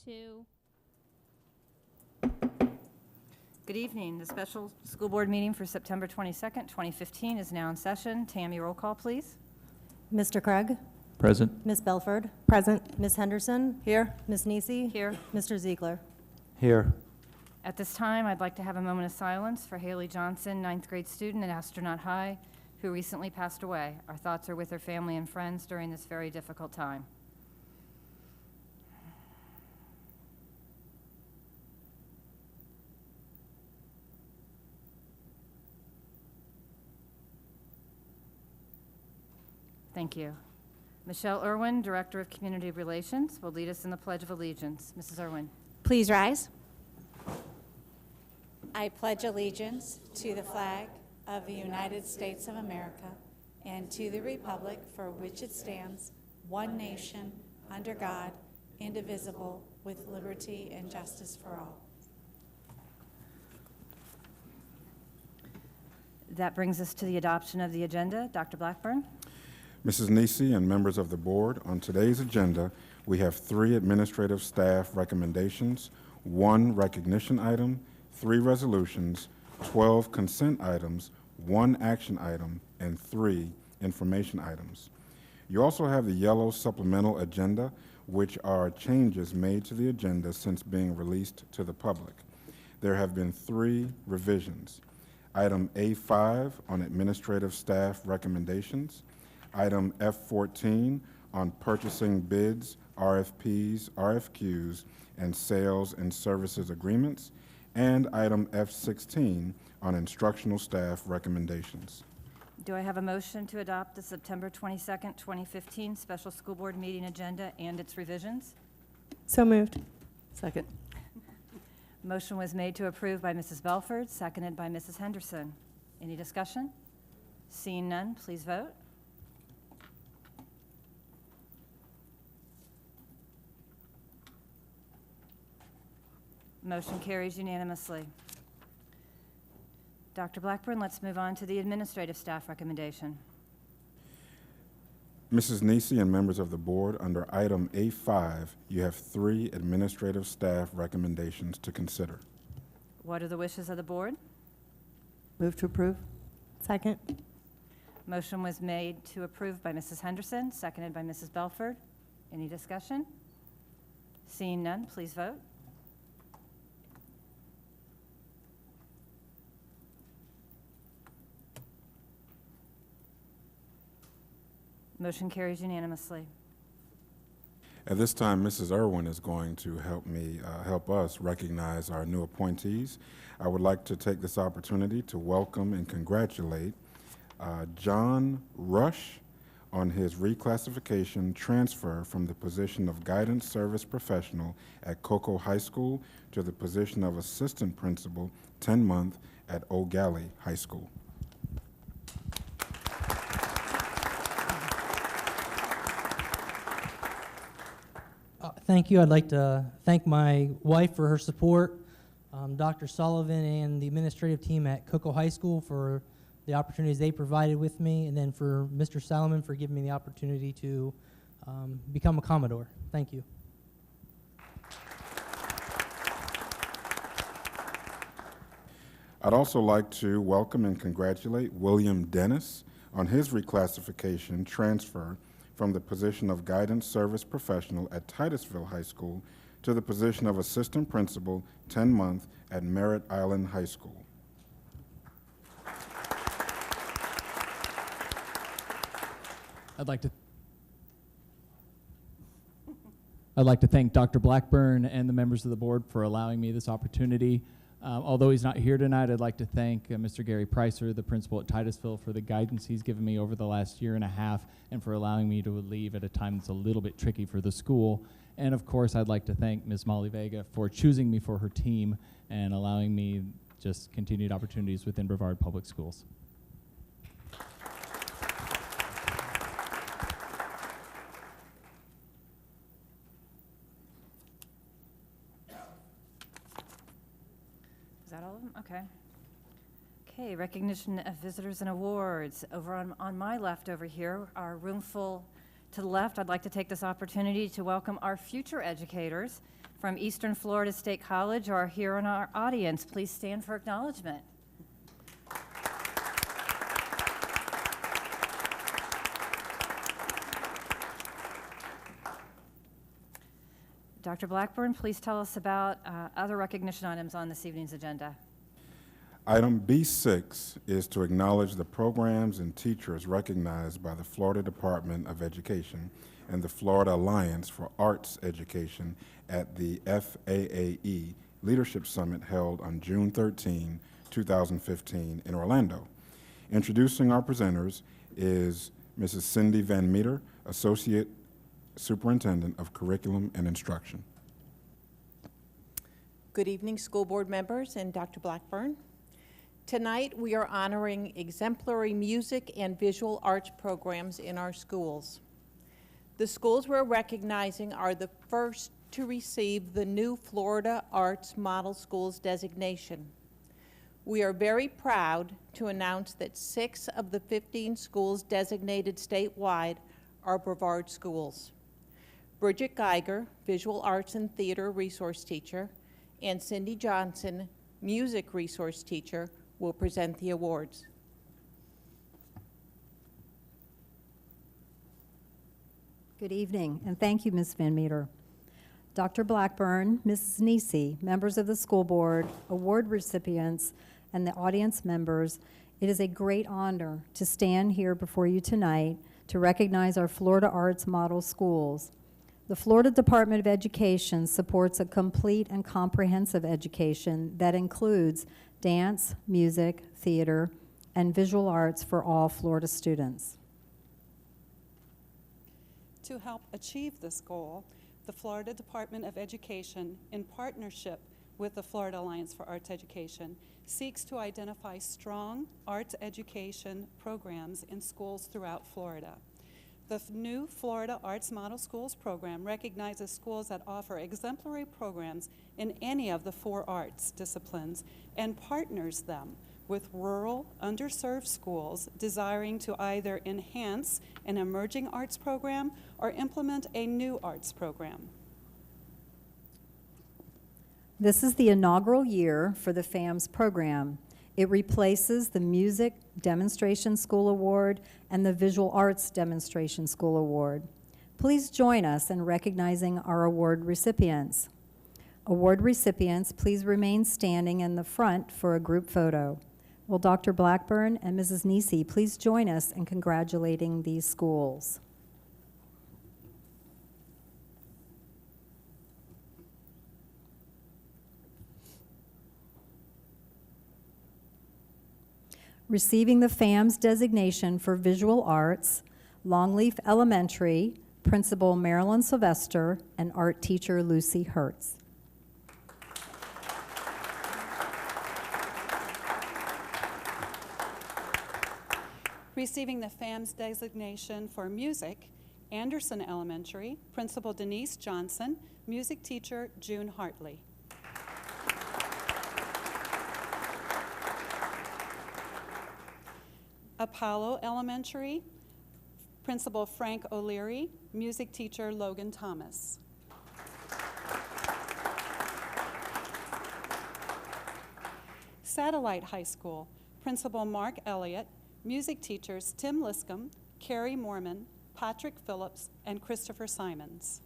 2. Good evening. The special school board meeting for September 22nd, 2015 is now in session. Tammy, roll call, please. Mr. Craig? Present. Ms. Belford? Present. Ms. Henderson? Here. Ms. Nisi? Here. Mr. Ziegler? Here. At this time, I'd like to have a moment of silence for Haley Johnson, 9th grade student at Astronaut High, who recently passed away. Our thoughts are with her family and friends during this very difficult time. Thank you. Michelle Irwin, Director of Community Relations, will lead us in the Pledge of Allegiance. Mrs. Irwin. Please rise. I pledge allegiance to the flag of the United States of America and to the republic for which it stands, one nation, under God, indivisible, with liberty and justice for all. That brings us to the adoption of the agenda. Dr. Blackburn. Mrs. Nisi and members of the board, on today's agenda, we have 3 administrative staff recommendations, 1 recognition item, 3 resolutions, 12 consent items, 1 action item, and 3 information items. You also have the yellow supplemental agenda, which are changes made to the agenda since being released to the public. There have been 3 revisions. Item A5 on administrative staff recommendations, Item F14 on purchasing bids, RFPs, RFQs, and sales and services agreements, and Item F16 on instructional staff recommendations. Do I have a motion to adopt the September 22nd, 2015 special school board meeting agenda and its revisions? So moved. Second. Motion was made to approve by Mrs. Belford, seconded by Mrs. Henderson. Any discussion? Seeing none, please vote. Motion carries unanimously. Dr. Blackburn, let's move on to the administrative staff recommendation. Mrs. Nisi and members of the board, under item A5, you have 3 administrative staff recommendations to consider. What are the wishes of the board? Move to approve. Second. Motion was made to approve by Mrs. Henderson, seconded by Mrs. Belford. Any discussion? Seeing none, please vote. Motion carries unanimously. At this time, Mrs. Irwin is going to help us recognize our new appointees. I would like to take this opportunity to welcome and congratulate John Rush on his reclassification transfer from the position of guidance service professional at Cocoa High School to the position of assistant principal 10-month at O'Galley High School. Thank you. I'd like to thank my wife for her support, Dr. Sullivan and the administrative team at Cocoa High School for the opportunities they provided with me, and then for Mr. Salomon for giving me the opportunity to become a Commodore. Thank you. I'd also like to welcome and congratulate William Dennis on his reclassification transfer from the position of guidance service professional at Titusville High School to the position of assistant principal 10-month at Merritt Island High School. I'd like to thank Dr. Blackburn and the members of the board for allowing me this opportunity. Although he's not here tonight, I'd like to thank Mr. Gary Pricer, the principal at Titusville, for the guidance he's given me over the last year and a half and for allowing me to leave at a time that's a little bit tricky for the school. And of course, I'd like to thank Ms. Molly Vega for choosing me for her team and allowing me just continued opportunities within Brevard Public Schools. Is that all of them? Okay. Okay, recognition of visitors and awards. Over on my left over here, our room full To the left, I'd like to take this opportunity to welcome our future educators from Eastern Florida State College who are here in our audience. Please stand for acknowledgement. Dr. Blackburn, please tell us about other recognition items on this evening's agenda. Item B6 is to acknowledge the programs and teachers recognized by the Florida Department of Education and the Florida Alliance for Arts Education at the FAAE Leadership Summit held on June 13, 2015 in Orlando. Introducing our presenters is Mrs. Cindy Van Meter, Associate Superintendent of Curriculum and Instruction. Good evening, school board members and Dr. Blackburn. Tonight, we are honoring exemplary music and visual arts programs in our schools. The schools we're recognizing are the first to receive the new Florida Arts Model Schools designation. We are very proud to announce that 6 of the 15 schools designated statewide are Brevard schools. Bridget Geiger, Visual Arts and Theater Resource Teacher, and Cindy Johnson, Music Resource Teacher, will present the awards. Good evening, and thank you, Ms. Van Meter. Dr. Blackburn, Mrs. Nisi, members of the school board, award recipients, and the audience members, it is a great honor to stand here before you tonight to recognize our Florida Arts Model Schools. The Florida Department of Education supports a complete and comprehensive education that includes dance, music, theater, and visual arts for all Florida students. To help achieve this goal, the Florida Department of Education, in partnership with the Florida Alliance for Arts Education, seeks to identify strong arts education programs in schools throughout Florida. The new Florida Arts Model Schools program recognizes schools that offer exemplary programs in any of the 4 arts disciplines and partners them with rural, underserved schools desiring to either enhance an emerging arts program or implement a new arts program. This is the inaugural year for the FAMS program. It replaces the Music Demonstration School Award and the Visual Arts Demonstration School Award. Please join us in recognizing our award recipients. Award recipients, please remain standing in the front for a group photo. Will Dr. Blackburn and Mrs. Nisi please join us in congratulating these schools? Receiving the FAMS designation for visual arts, Longleaf Elementary, Principal Marilyn Sylvester, and art teacher Lucy Hertz. Receiving the FAMS designation for music, Anderson Elementary, Principal Denise Johnson, music teacher June Hartley. Apollo Elementary, Principal Frank O'Leary, music teacher Logan Thomas. Satellite High School, Principal Mark Elliott, music teachers Tim Liscombe, Carrie Mormon, Patrick Phillips, and Christopher Simons.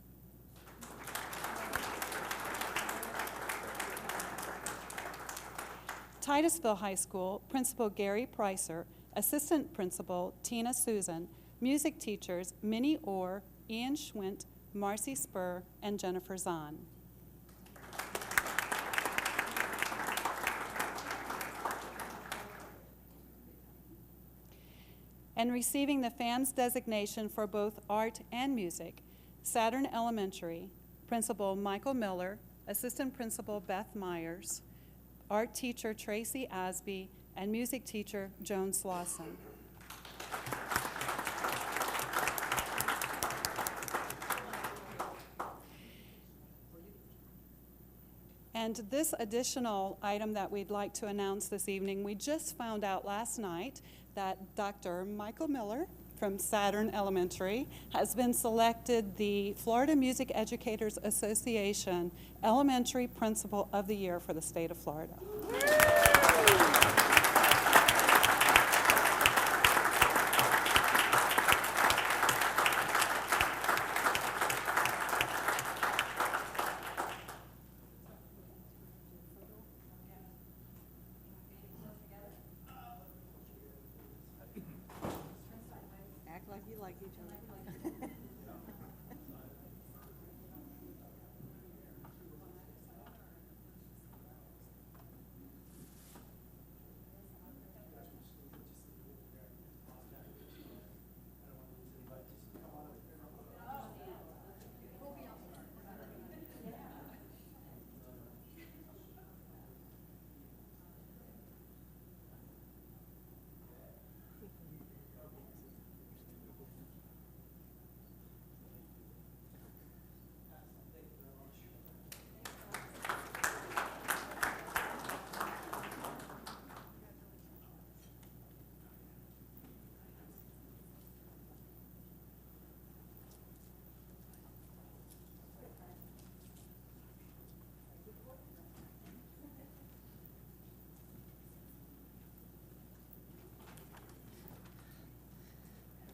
Titusville High School, Principal Gary Pricer, Assistant Principal Tina Susan, music teachers Minnie Orr, Ian Schwint, Marcy Spur, and Jennifer Zahn. And receiving the FAMS designation for both art and music, Saturn Elementary, Principal Michael Miller, Assistant Principal Beth Myers, art teacher Tracy Asby, and music teacher Joan Slauson. And this additional item that we'd like to announce this evening, we just found out last night that Dr. Michael Miller from Saturn Elementary has been selected the Florida Music Educators Association Elementary Principal of the Year for the state of Florida. Act like you like each other.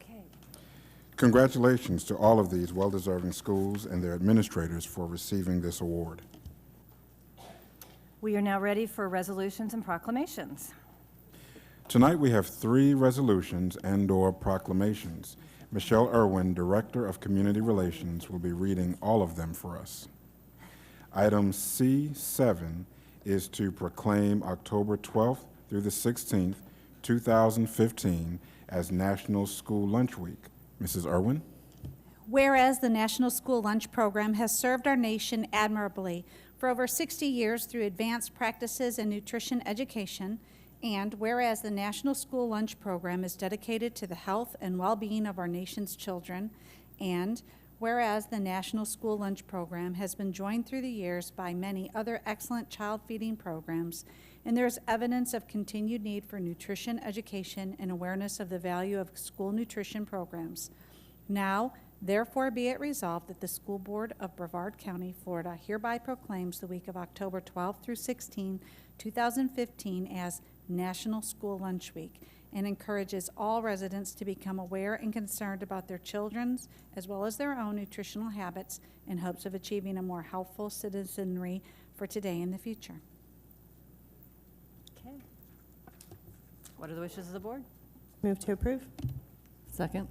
Okay. Congratulations to all of these well-deserving schools and their administrators for receiving this award. We are now ready for resolutions and proclamations. Tonight, we have 3 resolutions and/or proclamations. Michelle Irwin, Director of Community Relations, will be reading all of them for us. Item C7 is to proclaim October 12th through the 16th, 2015, as National School Lunch Week. Mrs. Irwin? Whereas the National School Lunch Program has served our nation admirably for over 60 years through advanced practices in nutrition education, and whereas the National School Lunch Program is dedicated to the health and well-being of our nation's children, and whereas the National School Lunch Program has been joined through the years by many other excellent child feeding programs, and there is evidence of continued need for nutrition education and awareness of the value of school nutrition programs. Now, therefore be it resolved that the School Board of Brevard County, Florida hereby proclaims the week of October 12 through 16, 2015 as National School Lunch Week, and encourages all residents to become aware and concerned about their children's as well as their own nutritional habits in hopes of achieving a more healthful citizenry for today and the future. Okay. What are the wishes of the board? Move to approve. Second.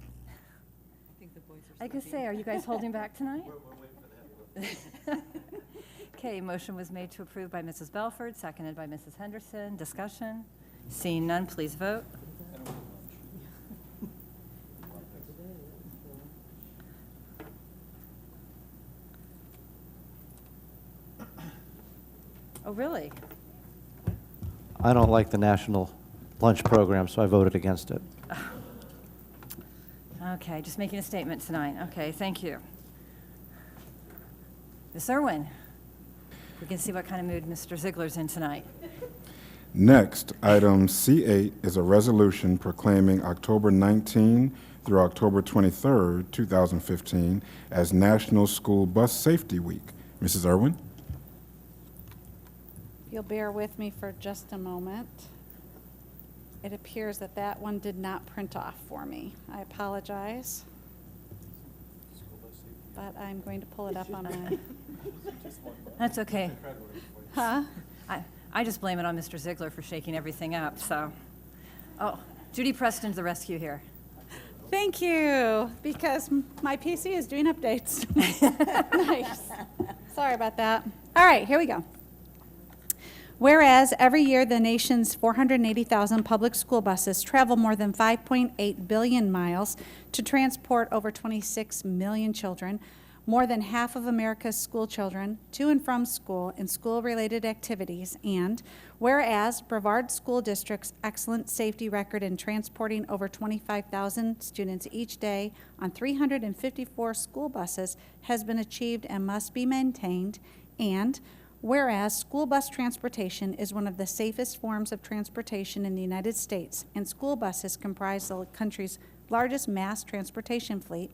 I could say, are you guys holding back tonight? Okay, motion was made to approve by Mrs. Belford, seconded by Mrs. Henderson. Discussion? Seeing none, please vote. Oh, really? I don't like the National Lunch Program, so I voted against it. Okay, just making a statement tonight. Okay, thank you. Ms. Irwin, we can see what kind of mood Mr. Ziegler's in tonight. Next, item C8 is a resolution proclaiming October 19 through October 23, 2015 as National School Bus Safety Week. Mrs. Irwin? You'll bear with me for just a moment. It appears that that one did not print off for me. I apologize. But I'm going to pull it up on my, That's okay. huh? I just blame it on Mr. Ziegler for shaking everything up, so. Oh, Judy Preston's the rescue here. Thank you, because my PC is doing updates. Nice. Sorry about that. All right, here we go. Whereas every year the nation's 480,000 public school buses travel more than 5.8 billion miles to transport over 26 million children, more than half of America's school children, to and from school and school-related activities, and whereas Brevard School District's excellent safety record in transporting over 25,000 students each day on 354 school buses has been achieved and must be maintained, and whereas school bus transportation is one of the safest forms of transportation in the United States, and school buses comprise the country's largest mass transportation fleet.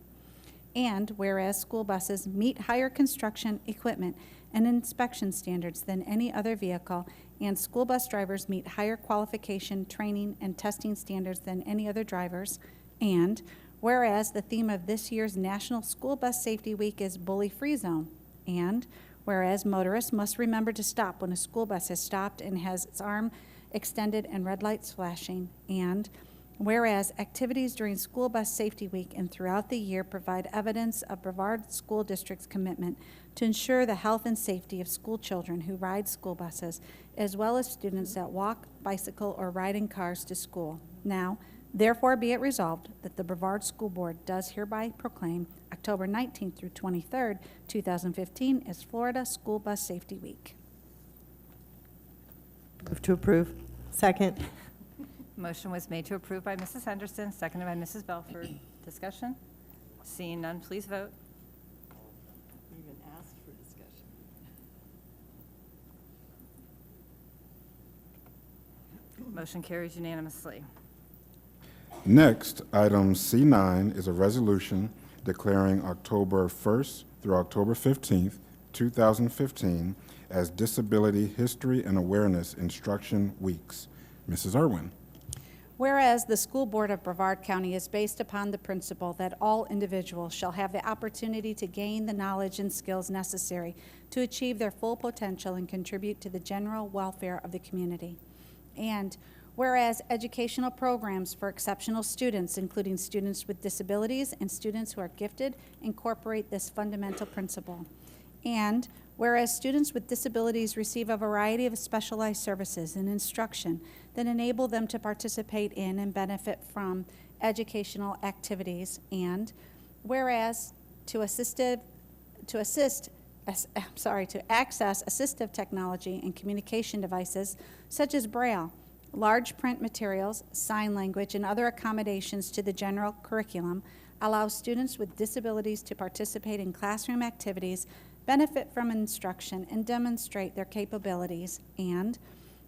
And whereas school buses meet higher construction, equipment, and inspection standards than any other vehicle, and school bus drivers meet higher qualification, training, and testing standards than any other drivers. And whereas the theme of this year's National School Bus Safety Week is Bully Free Zone. And whereas motorists must remember to stop when a school bus has stopped and has its arm extended and red lights flashing. And whereas activities during School Bus Safety Week and throughout the year provide evidence of Brevard School District's commitment to ensure the health and safety of school children who ride school buses, as well as students that walk, bicycle, or ride in cars to school. Now, therefore be it resolved that the Brevard School Board does hereby proclaim October 19th through 23rd, 2015 as Florida School Bus Safety Week. Move to approve. Second. Motion was made to approve by Mrs. Henderson, seconded by Mrs. Belford. Discussion? Seeing none, please vote. You even asked for discussion. Motion carries unanimously. Next, item C9 is a resolution declaring October 1st through October 15th, 2015 as Disability History and Awareness Instruction Weeks. Mrs. Irwin. Whereas the School Board of Brevard County is based upon the principle that all individuals shall have the opportunity to gain the knowledge and skills necessary to achieve their full potential and contribute to the general welfare of the community. And whereas educational programs for exceptional students, including students with disabilities and students who are gifted, incorporate this fundamental principle. And whereas students with disabilities receive a variety of specialized services and instruction that enable them to participate in and benefit from educational activities, and whereas to access assistive technology and communication devices such as Braille, large print materials, sign language, and other accommodations to the general curriculum allow students with disabilities to participate in classroom activities, benefit from instruction, and demonstrate their capabilities. And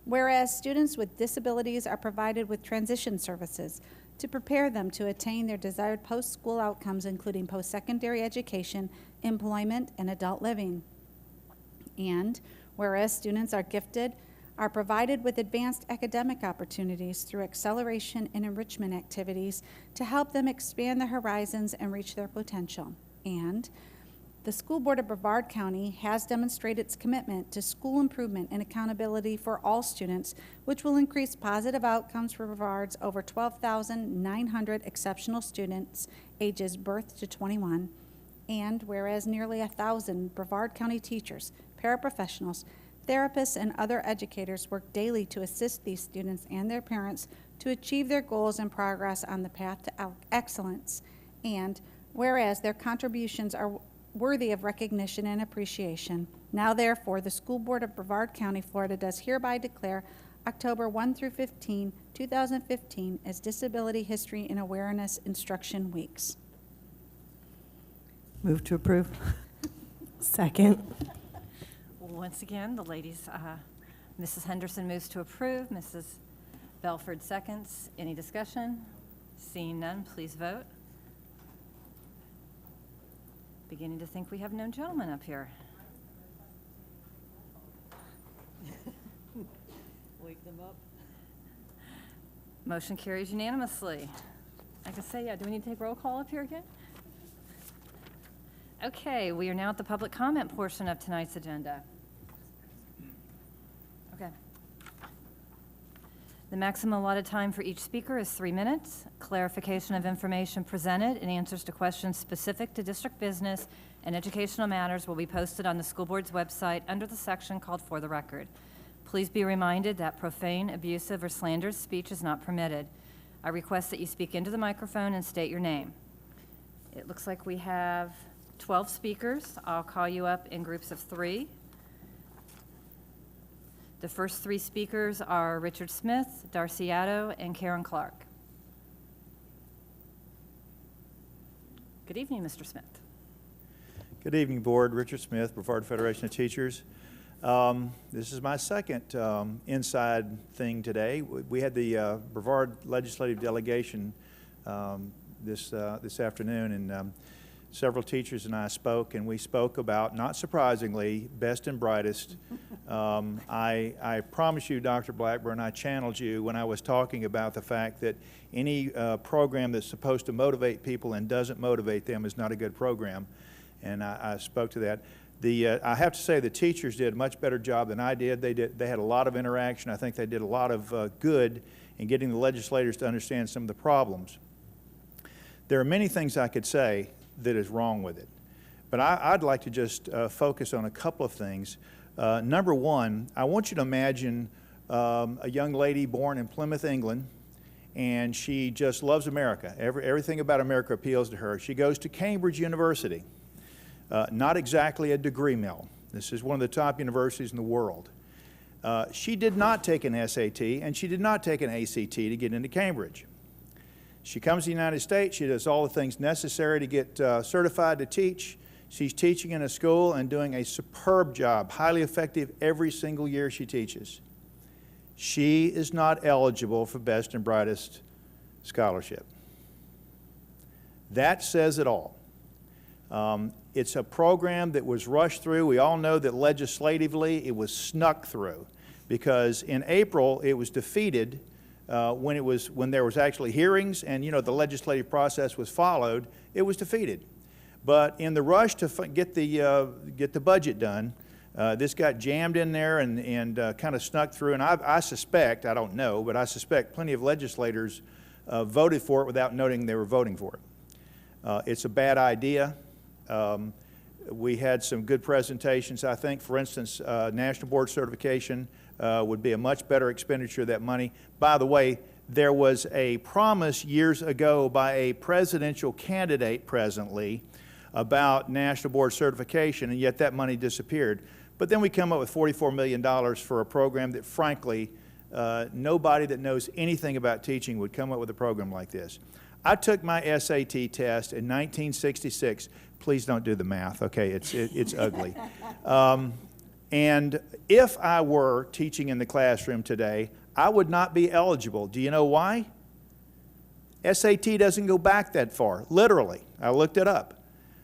whereas students with disabilities are provided with transition services to prepare them to attain their desired post-school outcomes, including post-secondary education, employment, and adult living. And whereas students are gifted, are provided with advanced academic opportunities through acceleration and enrichment activities to help them expand their horizons and reach their potential. And the School Board of Brevard County has demonstrated its commitment to school improvement and accountability for all students, which will increase positive outcomes for Brevard's over 12,900 exceptional students ages birth to 21. And whereas nearly 1,000 Brevard County teachers, paraprofessionals, therapists, and other educators work daily to assist these students and their parents to achieve their goals and progress on the path to excellence. And whereas their contributions are worthy of recognition and appreciation, now therefore the School Board of Brevard County, Florida does hereby declare October 1 through 15, 2015 as Disability History and Awareness Instruction Weeks. Move to approve. Second. Once again, the ladies, Mrs. Henderson moves to approve, Mrs. Belford seconds. Any discussion? Seeing none, please vote. Beginning to think we have no gentlemen up here. Wake them up. Motion carries unanimously. I can say, yeah, do we need to take roll call up here again? Okay, we are now at the public comment portion of tonight's agenda. Okay. The maximum allotted time for each speaker is 3 minutes. Clarification of information presented and answers to questions specific to district business and educational matters will be posted on the school board's website under the section called For the Record. Please be reminded that profane, abusive, or slanderous speech is not permitted. I request that you speak into the microphone and state your name. It looks like we have 12 speakers. I'll call you up in groups of 3. The first 3 speakers are Richard Smith, Darcy Addo, and Karen Clark. Good evening, Mr. Smith. Good evening, Board. Richard Smith, Brevard Federation of Teachers. This is my second inside thing today. We had the Brevard Legislative Delegation this afternoon, and several teachers and I spoke, and we spoke about, not surprisingly, best and brightest. I promise you, Dr. Blackburn, I channeled you when I was talking about the fact that any program that's supposed to motivate people and doesn't motivate them is not a good program, and I spoke to that. I have to say the teachers did a much better job than I did. They had a lot of interaction. I think they did a lot of good in getting the legislators to understand some of the problems. There are many things I could say that is wrong with it, but I'd like to just focus on a couple of things. Number one, I want you to imagine a young lady born in Plymouth, England, and she just loves America. Everything about America appeals to her. She goes to Cambridge University, not exactly a degree mill. This is one of the top universities in the world. She did not take an SAT, and she did not take an ACT to get into Cambridge. She comes to the United States. She does all the things necessary to get certified to teach. She's teaching in a school and doing a superb job, highly effective every single year she teaches. She is not eligible for Best and Brightest scholarship. That says it all. It's a program that was rushed through. We all know that legislatively it was snuck through, because in April it was defeated when there was actually hearings and the legislative process was followed. It was defeated. But in the rush to get the budget done, this got jammed in there and kind of snuck through. And I suspect, I don't know, but I suspect plenty of legislators voted for it without noting they were voting for it. It's a bad idea. We had some good presentations. I think, for instance, National Board Certification would be a much better expenditure of that money. By the way, there was a promise years ago by a presidential candidate presently about National Board Certification, and yet that money disappeared. But then we come up with $44 million for a program that, frankly, nobody that knows anything about teaching would come up with a program like this. I took my SAT test in 1966. Please don't do the math, okay? It's ugly. And if I were teaching in the classroom today, I would not be eligible. Do you know why? SAT doesn't go back that far, literally. I looked it up.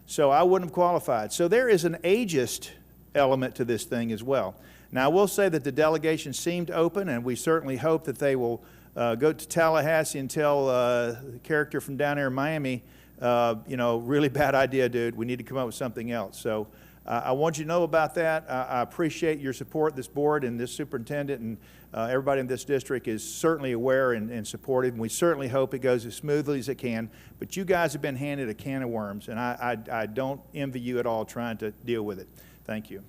So I wouldn't have qualified. So there is an ageist element to this thing as well. Now, I will say that the delegation seemed open, and we certainly hope that they will go to Tallahassee and tell the character from down there in Miami, really bad idea, dude. We need to come up with something else. So I want you to know about that. I appreciate your support. This board and this superintendent and everybody in this district is certainly aware and supportive, and we certainly hope it goes as smoothly as it can. But you guys have been handed a can of worms, and I don't envy you at all trying to deal with it. Thank you.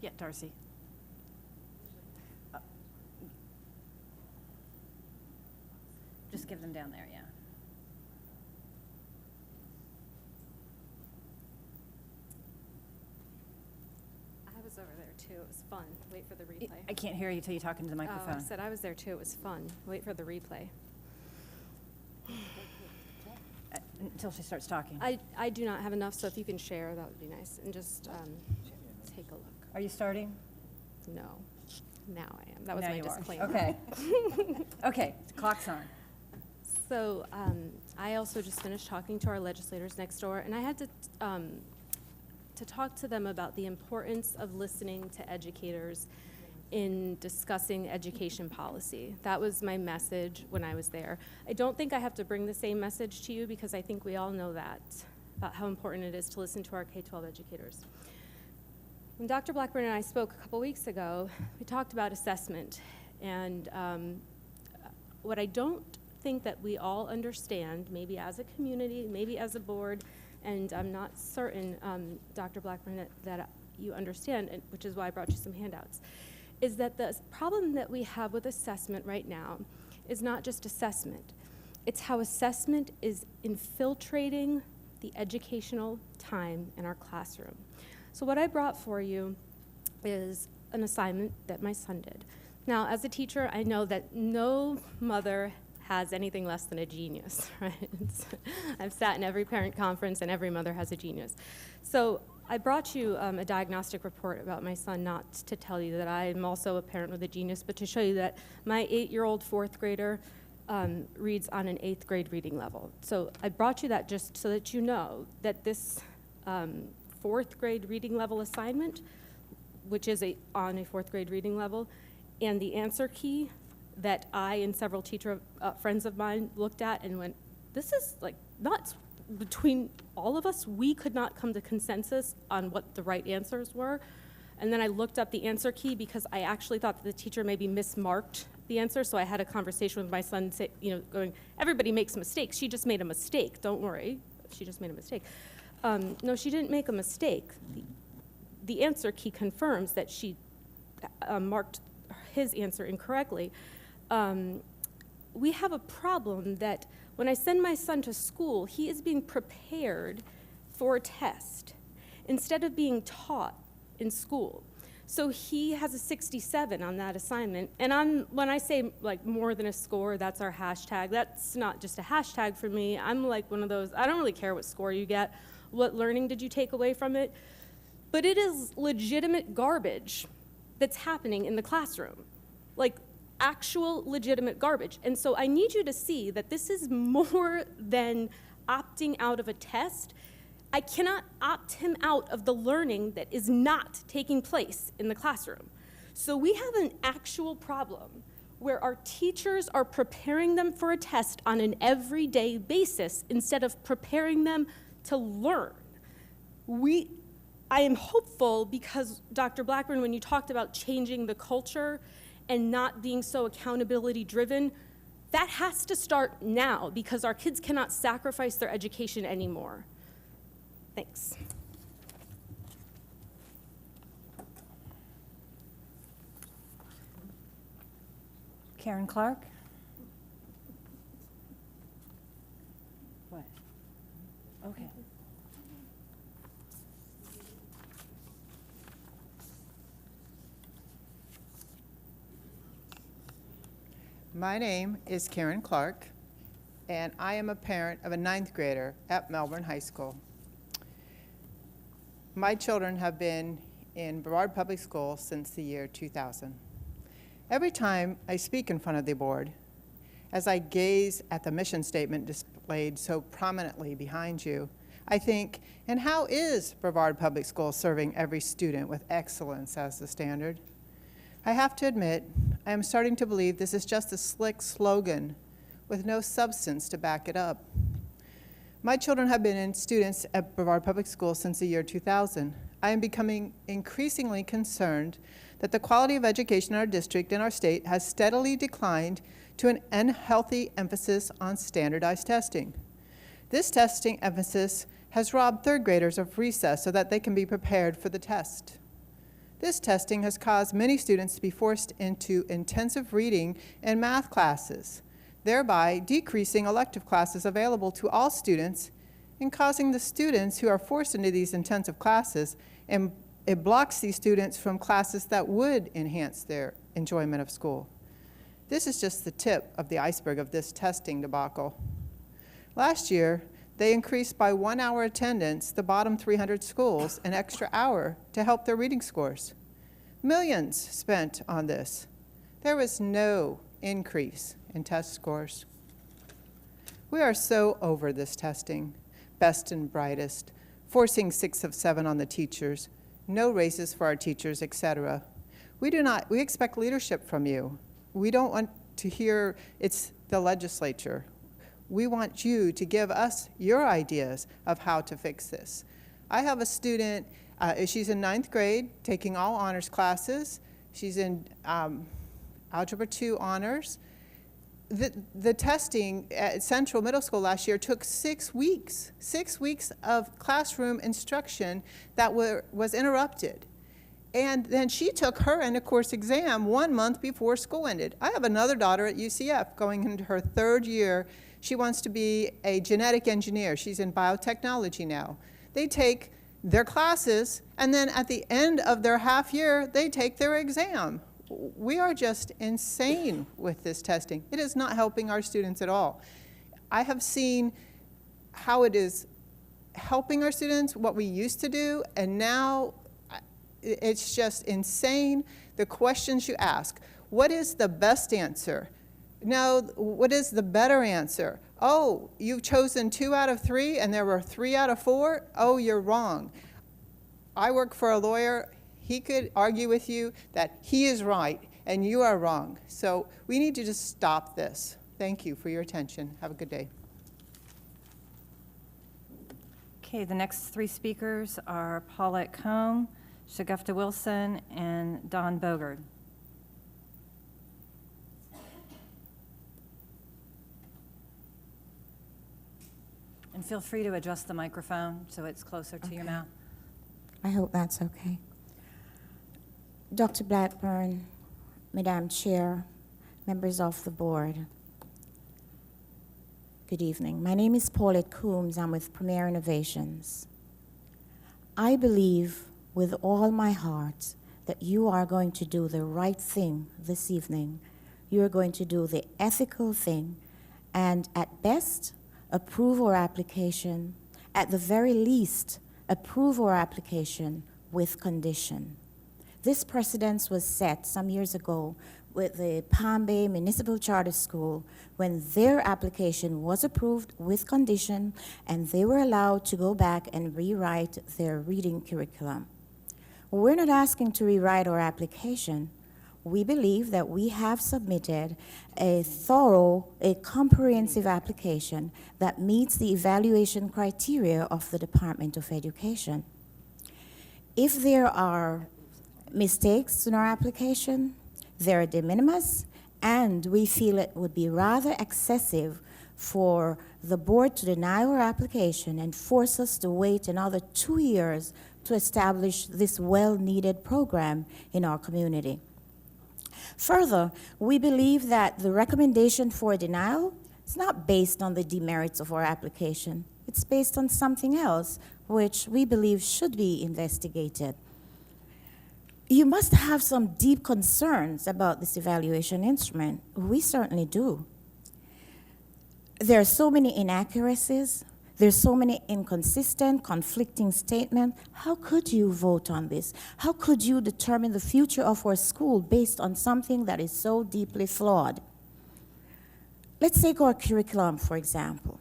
Yeah, Darcy. Just give them down there, yeah. I was over there too. It was fun. Wait for the replay. I can't hear you till you talk into the microphone. Oh, I said I was there too. It was fun. Wait for the replay. Until she starts talking. I do not have enough, so if you can share, that would be nice. And just take a look. Are you starting? No. Now I am. That was Now my you are. disclaimer. Okay. Okay, the clock's on. So I also just finished talking to our legislators next door, and I had to talk to them about the importance of listening to educators in discussing education policy. That was my message when I was there. I don't think I have to bring the same message to you, because I think we all know that, about how important it is to listen to our K-12 educators. When Dr. Blackburn and I spoke a couple weeks ago, we talked about assessment, and what I don't think that we all understand, maybe as a community, maybe as a board, and I'm not certain, Dr. Blackburn, that you understand, which is why I brought you some handouts, is that the problem that we have with assessment right now is not just assessment. It's how assessment is infiltrating the educational time in our classroom. So what I brought for you is an assignment that my son did. Now, as a teacher, I know that no mother has anything less than a genius, right? I've sat in every parent conference, and every mother has a genius. So I brought you a diagnostic report about my son, not to tell you that I am also a parent with a genius, but to show you that my 8-year-old fourth grader reads on an 8th grade reading level. So I brought you that just so that you know that this 4th grade reading level assignment, which is on a 4th grade reading level, and the answer key that I and several teacher friends of mine looked at and went, this is like nuts. Between all of us, we could not come to consensus on what the right answers were. And then I looked up the answer key because I actually thought that the teacher maybe mismarked the answer. So I had a conversation with my son, going, everybody makes mistakes. She just made a mistake. Don't worry. She just made a mistake. No, she didn't make a mistake. The answer key confirms that she marked his answer incorrectly. We have a problem that when I send my son to school, he is being prepared for a test instead of being taught in school. So he has a 67 on that assignment. And when I say like more than a score, that's our hashtag. That's not just a hashtag for me. I'm like one of those, I don't really care what score you get. What learning did you take away from it? But it is legitimate garbage that's happening in the classroom. Like actual legitimate garbage. And so I need you to see that this is more than opting out of a test. I cannot opt him out of the learning that is not taking place in the classroom. So we have an actual problem where our teachers are preparing them for a test on an everyday basis instead of preparing them to learn. I am hopeful because, Dr. Blackburn, when you talked about changing the culture and not being so accountability driven, that has to start now because our kids cannot sacrifice their education anymore. Thanks. Karen Clark? What? Okay. My name is Karen Clark, and I am a parent of a 9th grader at Melbourne High School. My children have been in Brevard Public Schools since the year 2000. Every time I speak in front of the board, as I gaze at the mission statement displayed so prominently behind you, I think, and how is Brevard Public Schools serving every student with excellence as the standard? I have to admit, I am starting to believe this is just a slick slogan with no substance to back it up. My children have been students at Brevard Public Schools since the year 2000. I am becoming increasingly concerned that the quality of education in our district and our state has steadily declined to an unhealthy emphasis on standardized testing. This testing emphasis has robbed 3rd graders of recess so that they can be prepared for the test. This testing has caused many students to be forced into intensive reading and math classes, thereby decreasing elective classes available to all students and causing the students who are forced into these intensive classes, and it blocks these students from classes that would enhance their enjoyment of school. This is just the tip of the iceberg of this testing debacle. Last year, they increased by 1 hour attendance the bottom 300 schools an extra hour to help their reading scores. Millions spent on this. There was no increase in test scores. We are so over this testing, best and brightest, forcing 6 of 7 on the teachers, no raises for our teachers, etc. We expect leadership from you. We don't want to hear it's the legislature. We want you to give us your ideas of how to fix this. I have a student, she's in 9th grade, taking all honors classes. She's in Algebra 2 honors. The testing at Central Middle School last year took 6 weeks, 6 weeks of classroom instruction that was interrupted. And then she took her end-of-course exam 1 month before school ended. I have another daughter at UCF going into her 3rd year. She wants to be a genetic engineer. She's in biotechnology now. They take their classes, and then at the end of their half year, they take their exam. We are just insane with this testing. It is not helping our students at all. I have seen how it is helping our students, what we used to do, and now it's just insane. The questions you ask, what is the best answer? No, what is the better answer? Oh, you've chosen 2 out of 3 and there were 3 out of 4? Oh, you're wrong. I work for a lawyer. He could argue with you that he is right and you are wrong. So we need to just stop this. Thank you for your attention. Have a good day. Okay, the next 3 speakers are Paulette Combe, Shagufta Wilson, and Don Bogard. And feel free to adjust the microphone so it's closer to your mouth. I hope that's okay. Dr. Blackburn, Madam Chair, members of the board, good evening. My name is Paulette Coombs. I'm with Premier Innovations. I believe with all my heart that you are going to do the right thing this evening. You are going to do the ethical thing and at best approve our application, at the very least approve our application with condition. This precedence was set some years ago with the Palm Bay Municipal Charter School when their application was approved with condition and they were allowed to go back and rewrite their reading curriculum. We're not asking to rewrite our application. We believe that we have submitted a thorough, a comprehensive application that meets the evaluation criteria of the Department of Education. If there are mistakes in our application, they're de minimis, and we feel it would be rather excessive for the board to deny our application and force us to wait another 2 years to establish this well-needed program in our community. Further, we believe that the recommendation for denial is not based on the demerits of our application. It's based on something else, which we believe should be investigated. You must have some deep concerns about this evaluation instrument. We certainly do. There are so many inaccuracies. There's so many inconsistent, conflicting statements. How could you vote on this? How could you determine the future of our school based on something that is so deeply flawed? Let's take our curriculum, for example.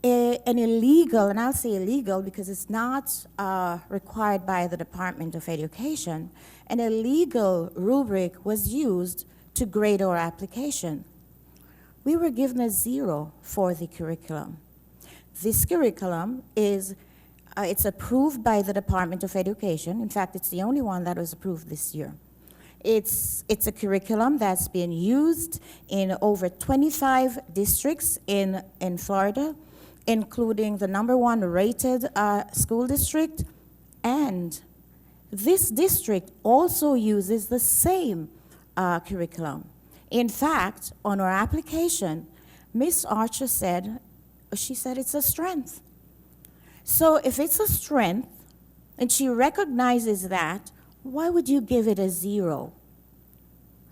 An illegal, and I'll say illegal because it's not required by the Department of Education, an illegal rubric was used to grade our application. We were given a 0 for the curriculum. This curriculum is, it's approved by the Department of Education. In fact, it's the only one that was approved this year. It's a curriculum that's been used in over 25 districts in Florida, including the #1 rated school district, and this district also uses the same curriculum. In fact, on our application, Ms. Archer said, it's a strength. So if it's a strength, and she recognizes that, why would you give it a 0?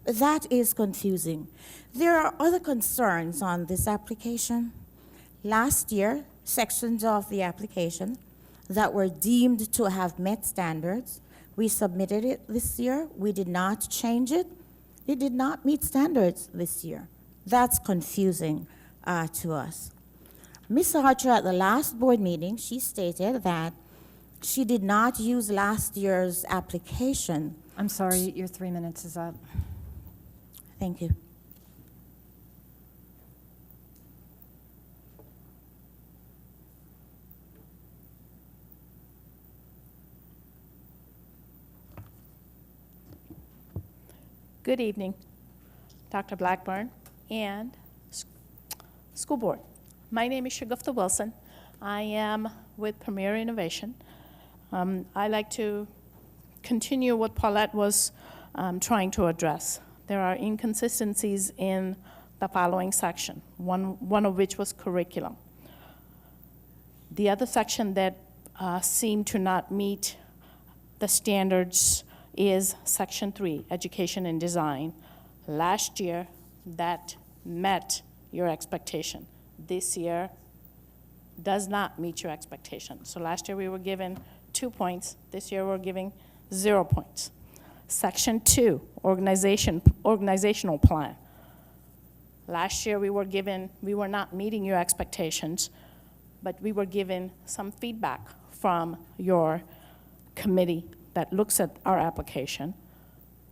That is confusing. There are other concerns on this application. Last year, sections of the application that were deemed to have met standards, we submitted it this year. We did not change it. It did not meet standards this year. That's confusing to us. Ms. Archer, at the last board meeting, she stated that she did not use last year's application. I'm sorry, your 3 minutes is up. Thank you. Good evening, Dr. Blackburn and school board. My name is Shagufta Wilson. I am with Premier Innovation. I like to continue what Paulette was trying to address. There are inconsistencies in the following section, one of which was curriculum. The other section that seemed to not meet the standards is Section 3, Education and Design. Last year, that met your expectation. This year does not meet your expectation. So last year we were given 2 points. This year we're giving 0 points. Section 2, organizational plan. Last year we were not meeting your expectations, but we were given some feedback from your committee that looks at our application.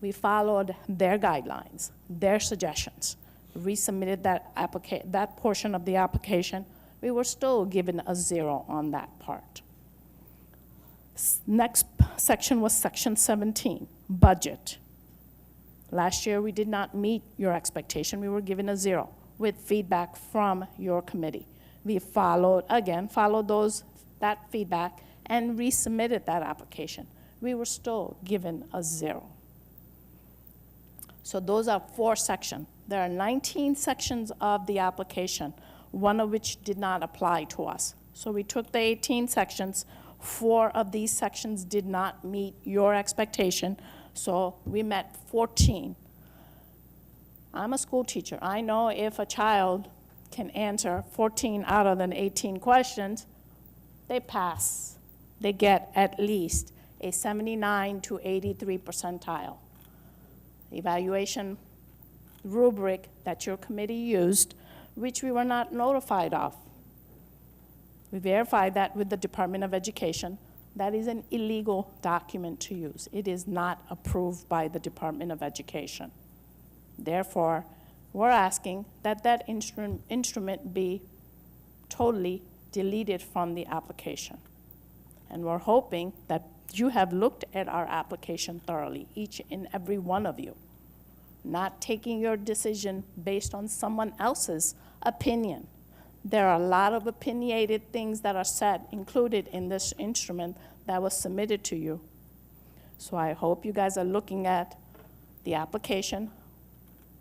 We followed their guidelines, their suggestions, resubmitted that portion of the application. We were still given a 0 on that part. Next section was Section 17, budget. Last year we did not meet your expectation. We were given a 0 with feedback from your committee. We followed that feedback and resubmitted that application. We were still given a 0. So those are 4 sections. There are 19 sections of the application, one of which did not apply to us. So we took the 18 sections. 4 of these sections did not meet your expectation, so we met 14. I'm a school teacher. I know if a child can answer 14 out of the 18 questions, they pass. They get at least a 79 to 83 percentile. Evaluation rubric that your committee used, which we were not notified of. We verified that with the Department of Education. That is an illegal document to use. It is not approved by the Department of Education. Therefore, we're asking that that instrument be totally deleted from the application. And we're hoping that you have looked at our application thoroughly, each and every one of you, not taking your decision based on someone else's opinion. There are a lot of opinionated things that are said, included in this instrument that was submitted to you. So I hope you guys are looking at the application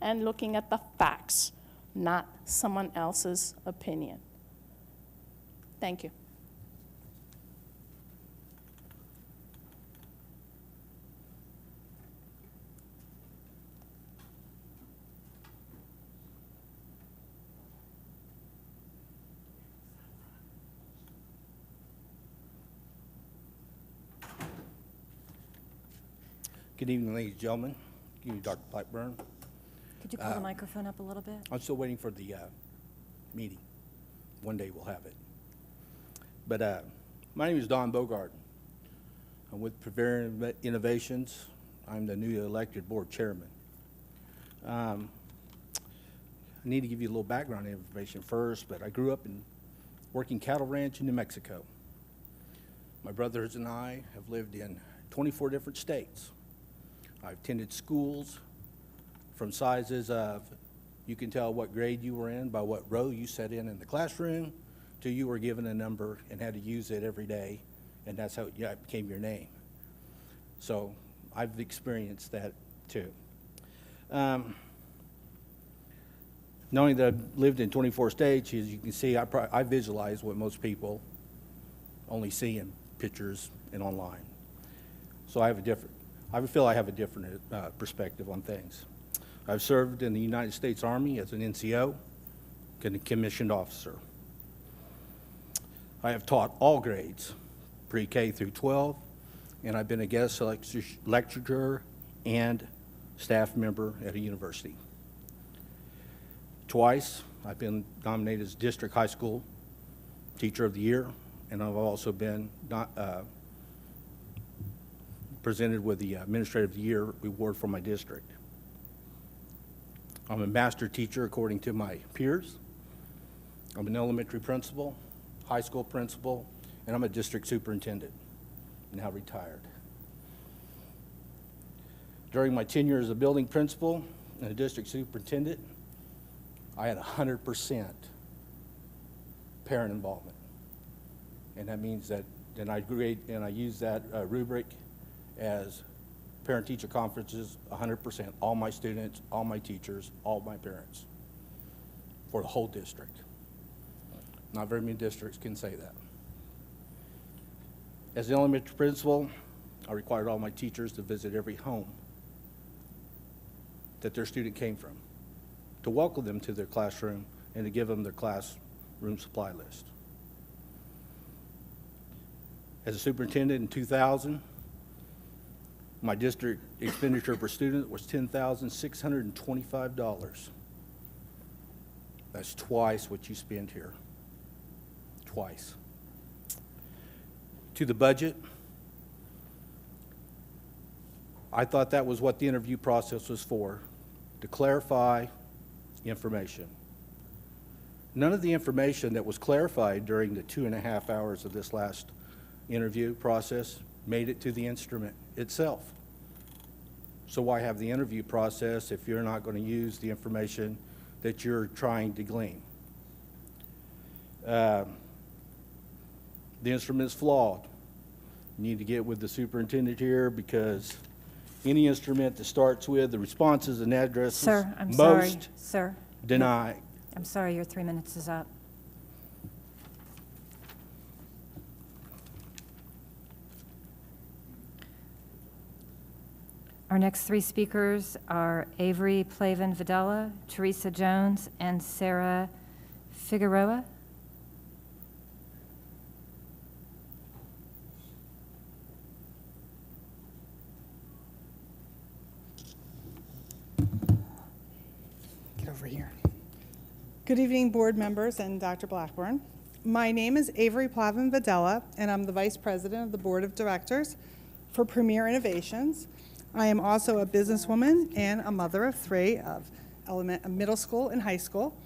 and looking at the facts, not someone else's opinion. Thank you. Good evening, ladies and gentlemen. Good evening, Dr. Blackburn. Could you pull the microphone up a little bit? I'm still waiting for the meeting. One day we'll have it. But my name is Don Bogart. I'm with Prevarian Innovations. I'm the newly elected board chairman. I need to give you a little background information first, but I grew up in working cattle ranch in New Mexico. My brothers and I have lived in 24 different states. I've attended schools from sizes of, you can tell what grade you were in by what row you sat in the classroom, to you were given a number and had to use it every day, and that's how it became your name. So I've experienced that too. Knowing that I've lived in 24 states, as you can see, I visualize what most people only see in pictures and online. So I feel I have a different perspective on things. I've served in the United States Army as an NCO, and a commissioned officer. I have taught all grades, pre-K through 12, and I've been a guest lecturer and staff member at a university. Twice, I've been nominated as District High School Teacher of the Year, and I've also been presented with the Administrator of the Year award for my district. I'm a master teacher according to my peers. I'm an elementary principal, high school principal, and I'm a district superintendent, now retired. During my tenure as a building principal and a district superintendent, I had 100% parent involvement. And that means that, and I use that rubric as parent-teacher conferences, 100%, all my students, all my teachers, all my parents, for the whole district. Not very many districts can say that. As an elementary principal, I required all my teachers to visit every home that their student came from, to welcome them to their classroom and to give them their classroom supply list. As a superintendent in 2000, my district expenditure per student was $10,625. That's twice what you spend here. Twice. To the budget, I thought that was what the interview process was for, to clarify information. None of the information that was clarified during the 2.5 hours of this last interview process made it to the instrument itself. So why have the interview process if you're not going to use the information that you're trying to glean? The instrument's flawed. You need to get with the superintendent here, because any instrument that starts with the responses and addresses, Sir, I'm sorry. most Sir. deny. I'm sorry, your 3 minutes is up. Our next 3 speakers are Avery Plavin Videla, Teresa Jones, and Sarah Figueroa. Get over here. Good evening, board members and Dr. Blackburn. My name is Avery Plavin Videla, and I'm the Vice President of the Board of Directors for Premier Innovations. I am also a businesswoman and a mother of 3 of middle school and high school.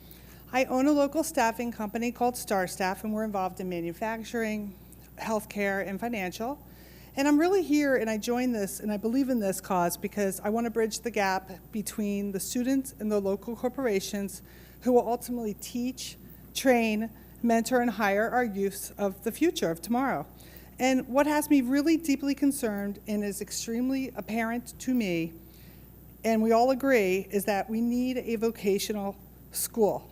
I own a local staffing company called Star Staff, and we're involved in manufacturing, healthcare, and financial. And I'm really here, and I joined this, and I believe in this cause because I want to bridge the gap between the students and the local corporations who will ultimately teach, train, mentor, and hire our youth of the future, of tomorrow. And what has me really deeply concerned and is extremely apparent to me, and we all agree, is that we need a vocational school.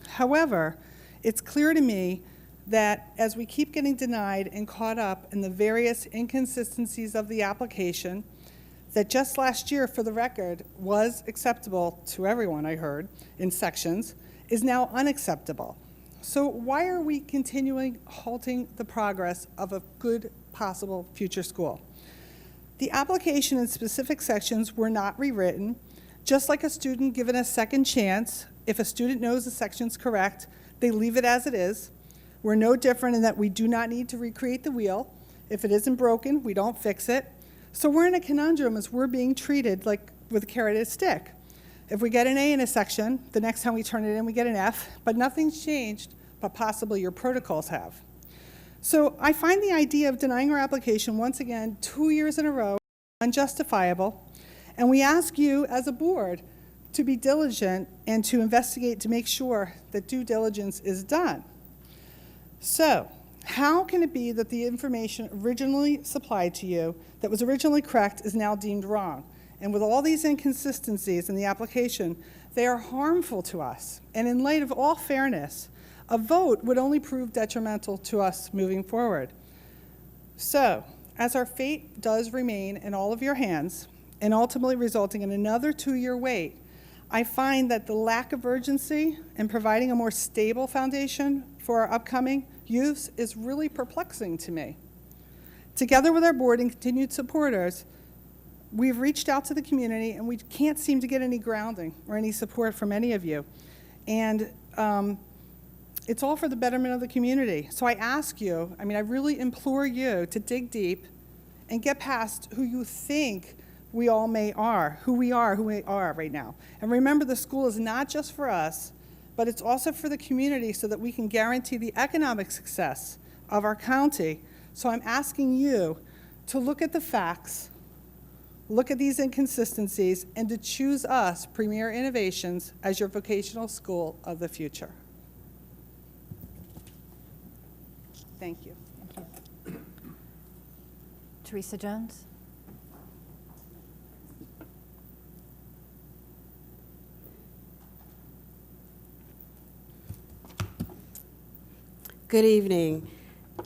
However, it's clear to me that as we keep getting denied and caught up in the various inconsistencies of the application, that just last year, for the record, was acceptable to everyone, I heard, in sections, is now unacceptable. So why are we continuing halting the progress of a good possible future school? The application in specific sections were not rewritten. Just like a student given a second chance, if a student knows the section's correct, they leave it as it is. We're no different in that we do not need to recreate the wheel. If it isn't broken, we don't fix it. So we're in a conundrum as we're being treated like with a carrot and a stick. If we get an A in a section, the next time we turn it in, we get an F, but nothing's changed, but possibly your protocols have. So I find the idea of denying our application once again 2 years in a row unjustifiable, and we ask you as a board to be diligent and to investigate to make sure that due diligence is done. So how can it be that the information originally supplied to you that was originally correct is now deemed wrong? And with all these inconsistencies in the application, they are harmful to us. And in light of all fairness, a vote would only prove detrimental to us moving forward. So, as our fate does remain in all of your hands, and ultimately resulting in another 2-year wait, I find that the lack of urgency in providing a more stable foundation for our upcoming youth is really perplexing to me. Together with our board and continued supporters, we've reached out to the community, and we can't seem to get any grounding or any support from any of you. And it's all for the betterment of the community. So I ask you, I really implore you to dig deep and get past who you think we all who we are right now. And remember, the school is not just for us, but it's also for the community so that we can guarantee the economic success of our county. So I'm asking you to look at the facts, look at these inconsistencies, and to choose us, Premier Innovations, as your vocational school of the future. Thank you. Teresa Jones. Good evening,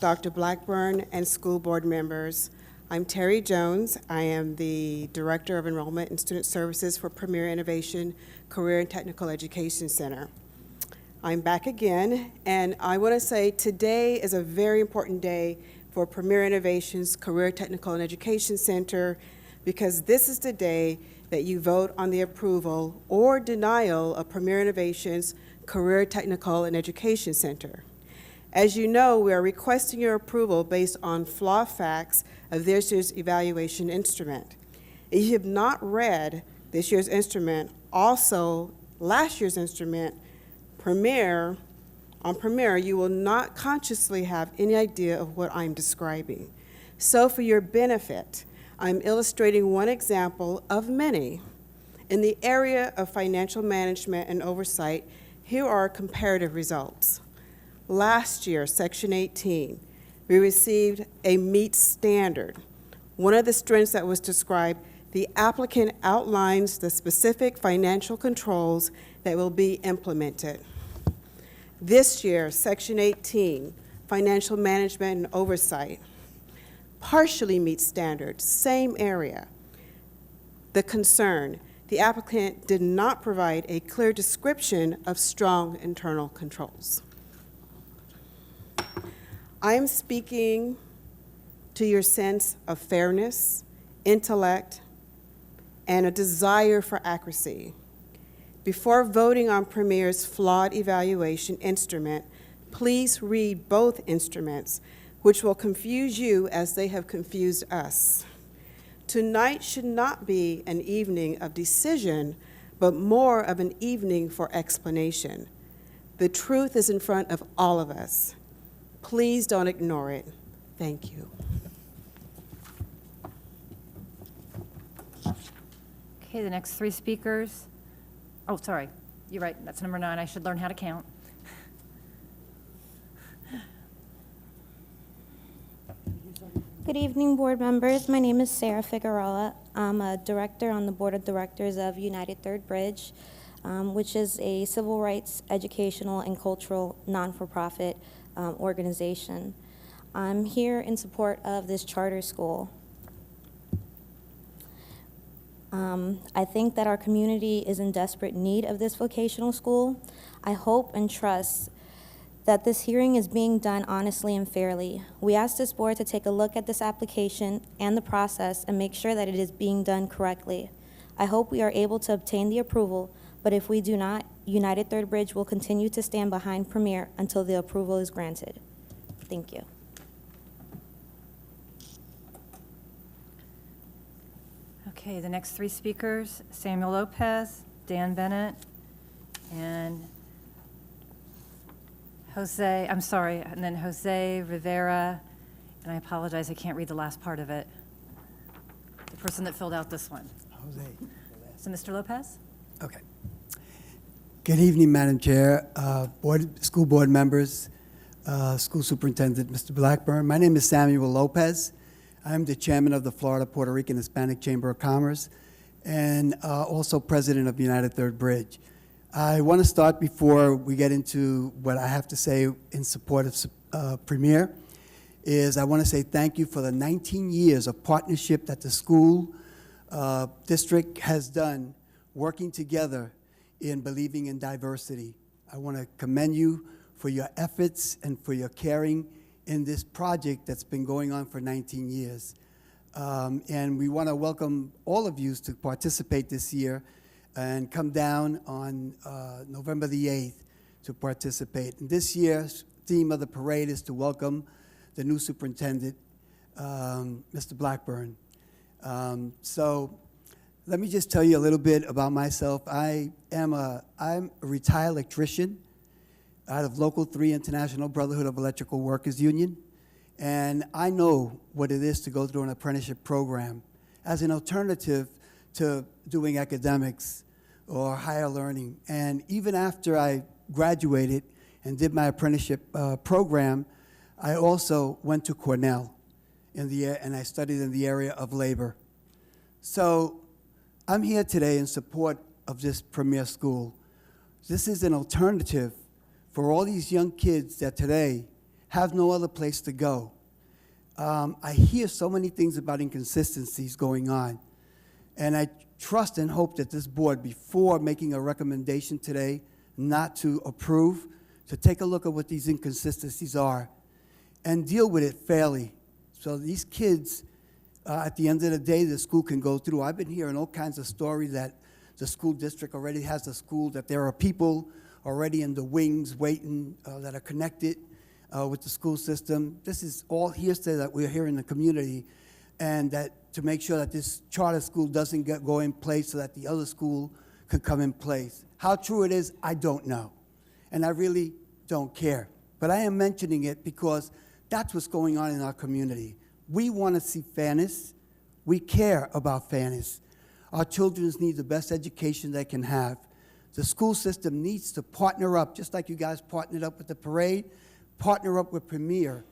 Dr. Blackburn and school board members. I'm Terry Jones. I am the Director of Enrollment and Student Services for Premier Innovation Career and Technical Education Center. I'm back again, and I want to say today is a very important day for Premier Innovation's Career Technical and Education Center, because this is the day that you vote on the approval or denial of Premier Innovation's Career Technical and Education Center. As you know, we are requesting your approval based on flaw facts of this year's evaluation instrument. If you have not read this year's instrument, also last year's instrument, Premier, you will not consciously have any idea of what I'm describing. So for your benefit, I'm illustrating one example of many. In the area of financial management and oversight, here are comparative results. Last year, Section 18, we received a meet standard. One of the strengths that was described, the applicant outlines the specific financial controls that will be implemented. This year, Section 18, financial management and oversight, partially meets standards, same area. The concern, the applicant did not provide a clear description of strong internal controls. I am speaking to your sense of fairness, intellect, and a desire for accuracy. Before voting on Premier's flawed evaluation instrument, please read both instruments, which will confuse you as they have confused us. Tonight should not be an evening of decision, but more of an evening for explanation. The truth is in front of all of us. Please don't ignore it. Thank you. Okay, the next three speakers. Oh, sorry, you're right, that's number 9. I should learn how to count. Good evening, board members. My name is Sarah Figueroa. I'm a director on the board of directors of United Third Bridge, which is a civil rights, educational, and cultural non-for-profit organization. I'm here in support of this charter school. I think that our community is in desperate need of this vocational school. I hope and trust that this hearing is being done honestly and fairly. We ask this board to take a look at this application and the process and make sure that it is being done correctly. I hope we are able to obtain the approval, but if we do not, United Third Bridge will continue to stand behind Premier until the approval is granted. Thank you. Okay, the next three speakers, Samuel Lopez, Dan Bennett, and then Jose Rivera, and I apologize, I can't read the last part of it. The person that filled out this one. Jose. So Mr. Lopez? Okay. Good evening, Madam Chair, school board members, school superintendent, Mr. Blackburn. My name is Samuel Lopez. I'm the chairman of the Florida Puerto Rican Hispanic Chamber of Commerce and also president of United Third Bridge. I want to start before we get into what I have to say in support of Premier, is I want to say thank you for the 19 years of partnership that the school district has done working together in believing in diversity. I want to commend you for your efforts and for your caring in this project that's been going on for 19 years. And we want to welcome all of you to participate this year and come down on November the 8th to participate. And this year's theme of the parade is to welcome the new superintendent, Mr. Blackburn. So let me just tell you a little bit about myself. I'm a retired electrician out of Local 3 International Brotherhood of Electrical Workers Union, and I know what it is to go through an apprenticeship program as an alternative to doing academics or higher learning. And even after I graduated and did my apprenticeship program, I also went to Cornell and I studied in the area of labor. So I'm here today in support of this Premier School. This is an alternative for all these young kids that today have no other place to go. I hear so many things about inconsistencies going on. And I trust and hope that this board, before making a recommendation today not to approve, to take a look at what these inconsistencies are and deal with it fairly. So these kids, at the end of the day, the school can go through. I've been hearing all kinds of stories that the school district already has a school, that there are people already in the wings waiting that are connected with the school system. This is all hearsay that we're hearing in the community, and that to make sure that this charter school doesn't go in place so that the other school can come in place. How true it is, I don't know, and I really don't care. But I am mentioning it because that's what's going on in our community. We want to see fairness. We care about fairness. Our children need the best education they can have. The school system needs to partner up, just like you guys partnered up with the parade, partner up with Premier,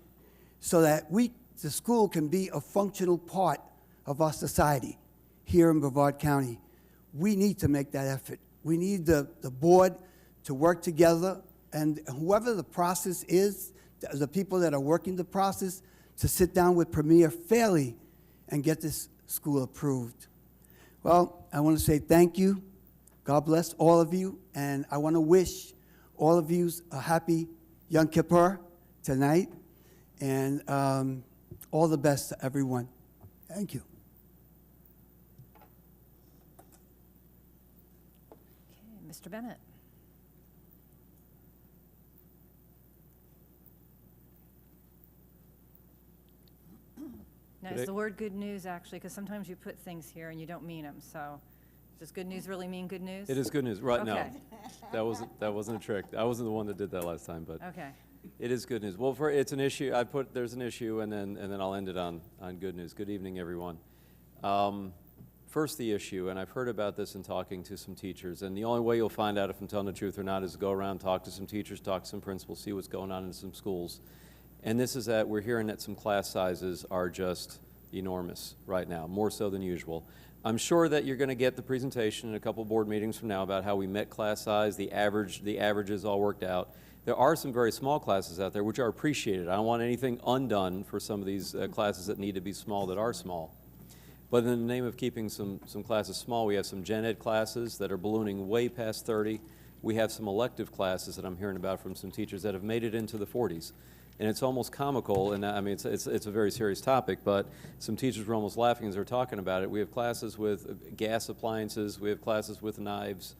so that the school can be a functional part of our society here in Brevard County. We need to make that effort. We need the board to work together, and whoever the process is, the people that are working the process, to sit down with Premier fairly and get this school approved. Well, I want to say thank you. God bless all of you, and I want to wish all of you a happy Yom Kippur tonight, and all the best to everyone. Thank you. Okay, Mr. Bennett. Now, is the word good news actually, because sometimes you put things here and you don't mean them, so does good news really mean good news? It is good news, right? Okay. No, that wasn't a trick. I wasn't the one that did that last time, but Okay. it is good news. Well, it's an issue. There's an issue, and then I'll end it on good news. Good evening, everyone. First, the issue, and I've heard about this in talking to some teachers, and the only way you'll find out if I'm telling the truth or not is to go around, talk to some teachers, talk to some principals, see what's going on in some schools. And this is that we're hearing that some class sizes are just enormous right now, more so than usual. I'm sure that you're going to get the presentation in a couple board meetings from now about how we met class size, the averages all worked out. There are some very small classes out there which are appreciated. I don't want anything undone for some of these classes that need to be small that are small. But in the name of keeping some classes small, we have some gen ed classes that are ballooning way past 30. We have some elective classes that I'm hearing about from some teachers that have made it into the 40s. And it's almost comical, and I mean, it's a very serious topic, but some teachers were almost laughing as they're talking about it. We have classes with gas appliances, we have classes with knives,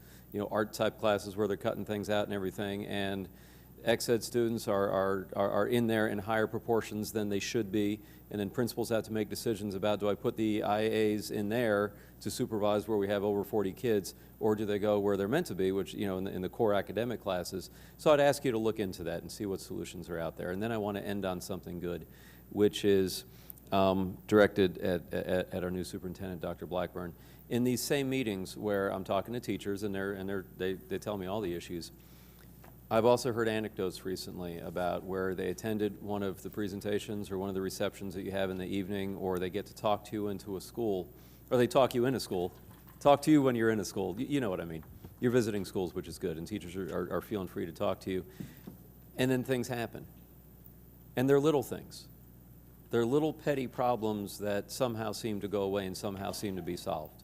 art-type classes where they're cutting things out and everything, and ex-ed students are in there in higher proportions than they should be, and then principals have to make decisions about, do I put the IAs in there to supervise where we have over 40 kids, or do they go where they're meant to be, which, in the core academic classes? So I'd ask you to look into that and see what solutions are out there. And then I want to end on something good, which is directed at our new superintendent, Dr. Blackburn. In these same meetings where I'm talking to teachers and they tell me all the issues, I've also heard anecdotes recently about where they attended one of the presentations or one of the receptions that you have in the evening, or they get to talk to you into a school, or they talk you in a school, talk to you when you're in a school. You know what I mean. You're visiting schools, which is good, and teachers are feeling free to talk to you. And then things happen. And they're little things. They're little petty problems that somehow seem to go away and somehow seem to be solved.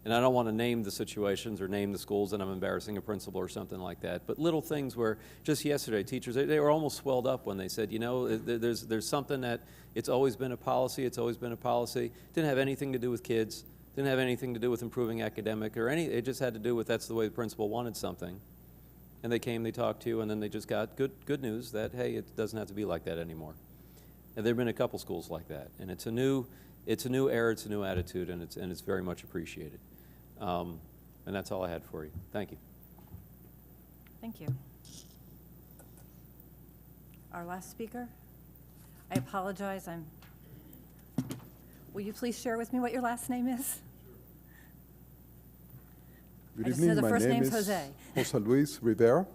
And I don't want to name the situations or name the schools, and I'm embarrassing a principal or something like that. But little things where just yesterday, teachers, they were almost swelled up when they said, there's something that it's always been a policy, it's always been a policy. Didn't have anything to do with kids, didn't have anything to do with improving academic or it just had to do with that's the way the principal wanted something. And they came, they talked to you, and then they just got good news that, hey, it doesn't have to be like that anymore. And there have been a couple schools like that. And it's a new era, it's a new attitude, and it's very much appreciated. And that's all I had for you. Thank you. Thank you. Our last speaker. I apologize. Will you please share with me what your last name is? Good I just know evening. the My first name name's is Jose. Jose Luis Rivera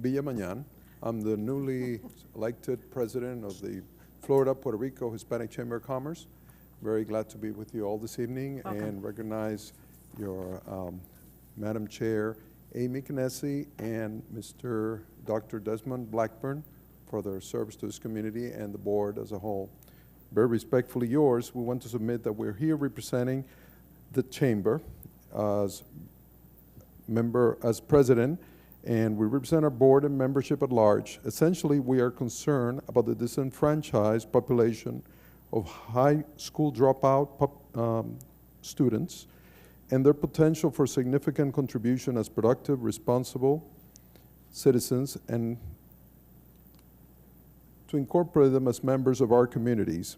Villamañan. I'm the newly elected president of the Florida Puerto Rico Hispanic Chamber of Commerce. Very glad to be with you all this evening. Welcome. And recognize your Madam Chair, Amy Knessi, and Dr. Desmond Blackburn for their service to this community and the board as a whole. very respectfully yours, we want to submit that we're here representing the chamber as president, and we represent our board and membership at large. Essentially, we are concerned about the disenfranchised population of high school dropout students and their potential for significant contribution as productive, responsible citizens, and to incorporate them as members of our communities.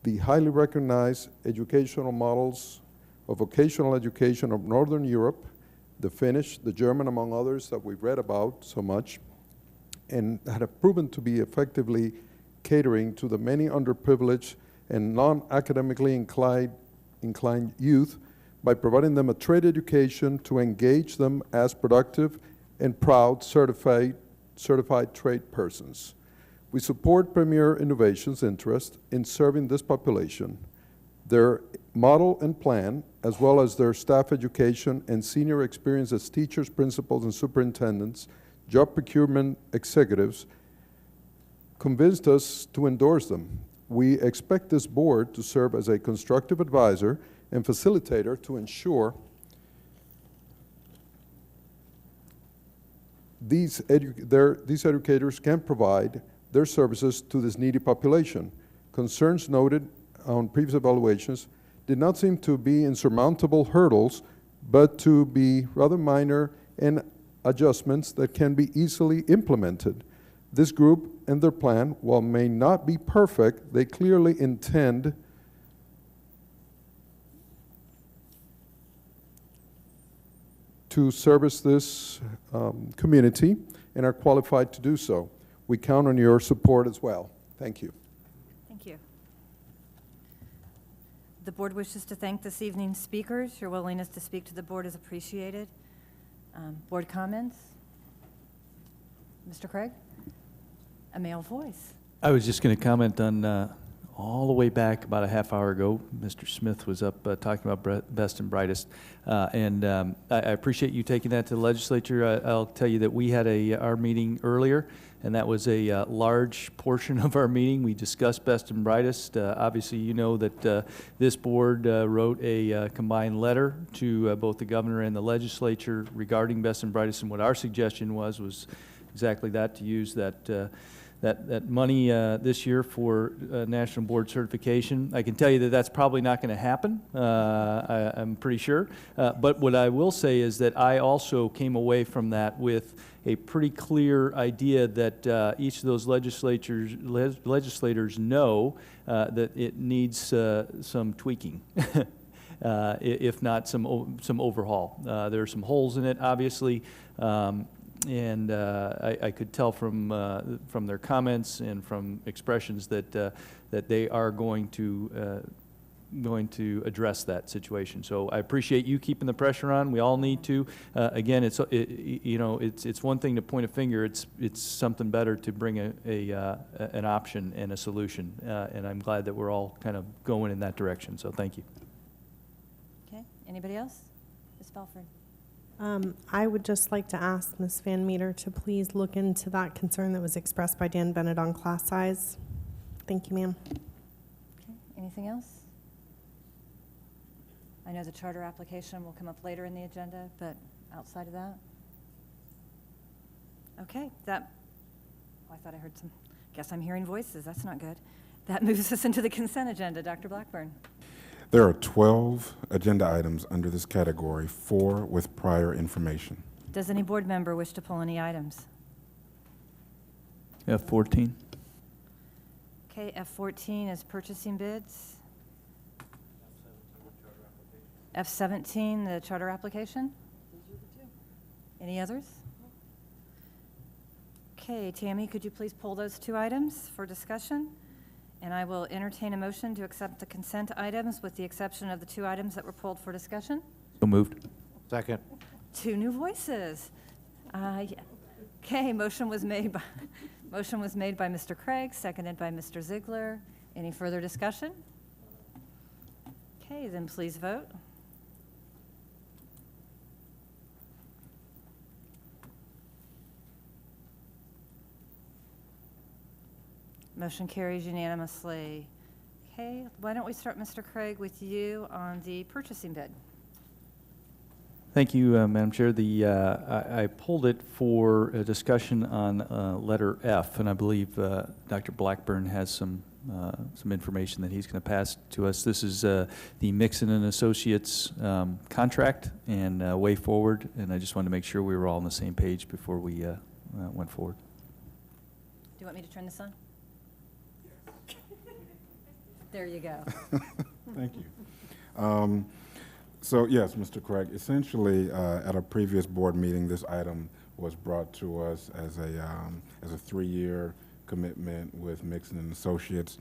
The highly recognized educational models of vocational education of Northern Europe, the Finnish, the German, among others that we've read about so much, and that have proven to be effectively catering to the many underprivileged and non-academically inclined youth by providing them a trade education to engage them as productive and proud certified trade persons. We support Premier Innovation's interest in serving this population. Their model and plan, as well as their staff education and senior experience as teachers, principals, and superintendents, job procurement executives, convinced us to endorse them. We expect this board to serve as a constructive advisor and facilitator to ensure these educators can provide their services to this needy population. Concerns noted on previous evaluations did not seem to be insurmountable hurdles, but to be rather minor and adjustments that can be easily implemented. This group and their plan, while may not be perfect, they clearly intend to service this community and are qualified to do so. We count on your support as well. Thank you. Thank you. The board wishes to thank this evening's speakers. Your willingness to speak to the board is appreciated. Board comments? Mr. Craig? A male voice. I was just going to comment on all the way back about a half hour ago, Mr. Smith was up talking about best and brightest. I appreciate you taking that to the legislature. I'll tell you that we had our meeting earlier, and that was a large portion of our meeting. We discussed best and brightest. Obviously, you know that this board wrote a combined letter to both the governor and the legislature regarding best and brightest, and what our suggestion was exactly that, to use that money this year for national board certification. I can tell you that that's probably not going to happen, I'm pretty sure. But what I will say is that I also came away from that with a pretty clear idea that each of those legislators know that it needs some tweaking. If not some overhaul. There are some holes in it, obviously. And I could tell from their comments and from expressions that they are going to address that situation. So I appreciate you keeping the pressure on. We all need to. Again, it's one thing to point a finger. It's something better to bring an option and a solution. And I'm glad that we're all kind of going in that direction. So thank you. Okay. Anybody else? Ms. Belford. I would just like to ask Ms. Van Meter to please look into that concern that was expressed by Dan Bennett on class size. Thank you, ma'am. Okay. Anything else? I know the charter application will come up later in the agenda, but outside of that? Okay, I thought I heard guess I'm hearing voices. That's not good. That moves us into the consent agenda. Dr. Blackburn. There are 12 agenda items under this category, 4 with prior information. Does any board member wish to pull any items? F14. Okay, F14 is purchasing bids. F17, the charter application. Any others? Okay, Tammy, could you please pull those 2 items for discussion? And I will entertain a motion to accept the consent items with the exception of the 2 items that were pulled for discussion. So moved. Second. 2 new voices. Okay, motion was made by Mr. Craig, seconded by Mr. Ziegler. Any further discussion? Okay, then please vote. Motion carries unanimously. Okay, why don't we start, Mr. Craig, with you on the purchasing bid? Thank you, Madam Chair. I pulled it for a discussion on letter F, and I believe Dr. Blackburn has some information that he's going to pass to us. This is the Mixon and Associates contract and way forward, and I just wanted to make sure we were all on the same page before we went forward. Do you want me to turn this on? Yes. There you go. Thank you. So yes, Mr. Craig, essentially at a previous board meeting, this item was brought to us as a 3-year commitment with Mixon and Associates.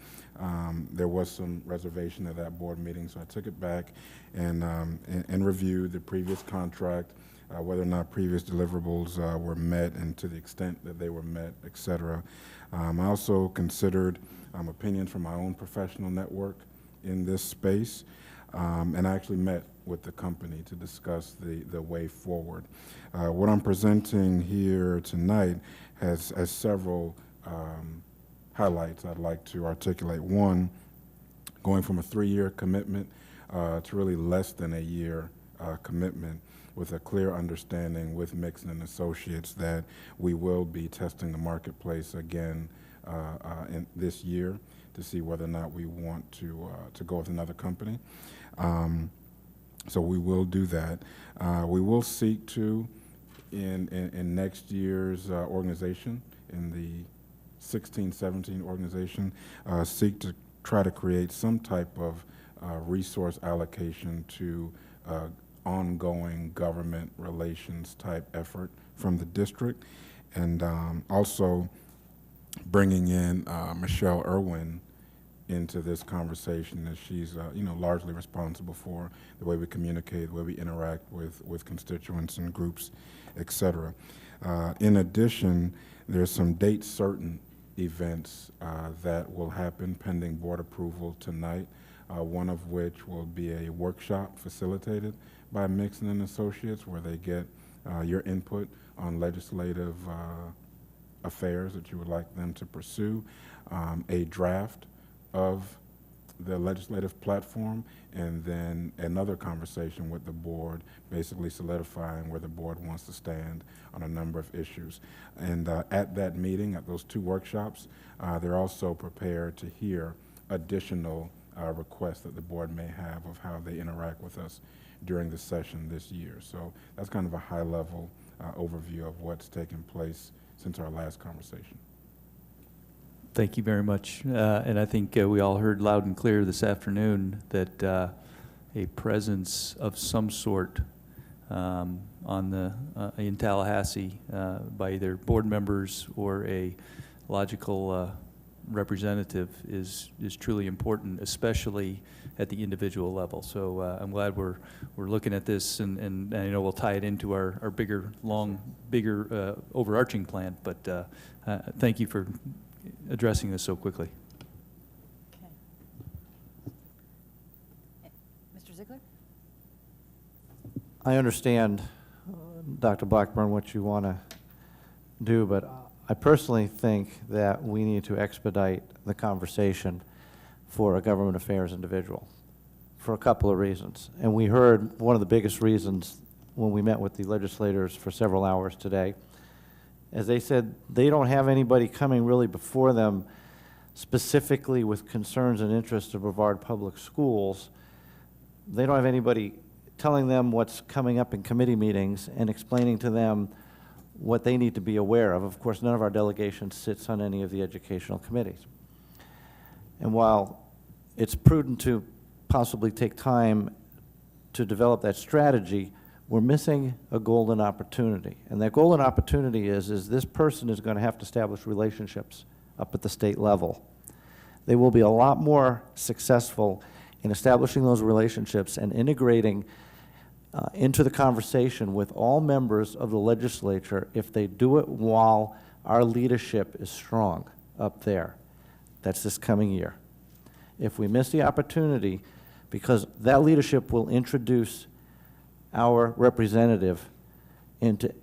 There was some reservation at that board meeting, so I took it back and reviewed the previous contract, whether or not previous deliverables were met, and to the extent that they were met, et cetera. I also considered opinions from my own professional network in this space, and I actually met with the company to discuss the way forward. What I'm presenting here tonight has several highlights I'd like to articulate. One, going from a 3-year commitment to really less than a year commitment, with a clear understanding with Mixon and Associates that we will be testing the marketplace again in this year to see whether or not we want to go with another company. So we will do that. We will seek to, in next year's organization, in the 16-17 organization, seek to try to create some type of resource allocation to ongoing government relations type effort from the district, and also bringing in Michelle Irwin into this conversation, as she's largely responsible for the way we communicate, the way we interact with constituents and groups, et cetera. In addition, there's some date certain events that will happen pending board approval tonight, one of which will be a workshop facilitated by Mixon and Associates, where they get your input on legislative affairs that you would like them to pursue, a draft of the legislative platform, and then another conversation with the board, basically solidifying where the board wants to stand on a number of issues. And at that meeting, at those 2 workshops, they're also prepared to hear additional requests that the board may have of how they interact with us during the session this year. So that's kind of a high-level overview of what's taken place since our last conversation. Thank you very much. And I think we all heard loud and clear this afternoon that a presence of some sort in Tallahassee by either board members or a logical representative is truly important, especially at the individual level. So I'm glad we're looking at this, and I know we'll tie it into our bigger overarching plan. But thank you for addressing this so quickly. Okay. Mr. Ziegler? I understand, Dr. Blackburn, what you want to do, but I personally think that we need to expedite the conversation for a government affairs individual for a couple of reasons. And we heard one of the biggest reasons when we met with the legislators for several hours today, as they said they don't have anybody coming really before them specifically with concerns and interests of Brevard Public Schools. They don't have anybody telling them what's coming up in committee meetings and explaining to them what they need to be aware of. Of course, none of our delegation sits on any of the educational committees. And while it's prudent to possibly take time to develop that strategy, we're missing a golden opportunity. And that golden opportunity is this person is going to have to establish relationships up at the state level. They will be a lot more successful in establishing those relationships and integrating into the conversation with all members of the legislature if they do it while our leadership is strong up there. That's this coming year. If we miss the opportunity, because that leadership will introduce our representative into,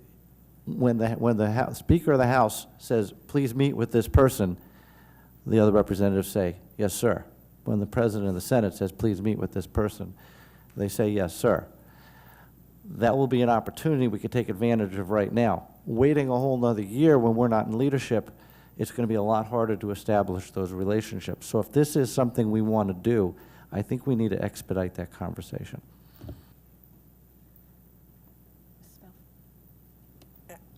when the Speaker of the House says, please meet with this person, the other representatives say, yes, sir. when the President of the Senate says, please meet with this person, they say, yes, sir. That will be an opportunity we could take advantage of right now. Waiting a whole nother year when we're not in leadership, it's going to be a lot harder to establish those relationships. So if this is something we want to do, I think we need to expedite that conversation.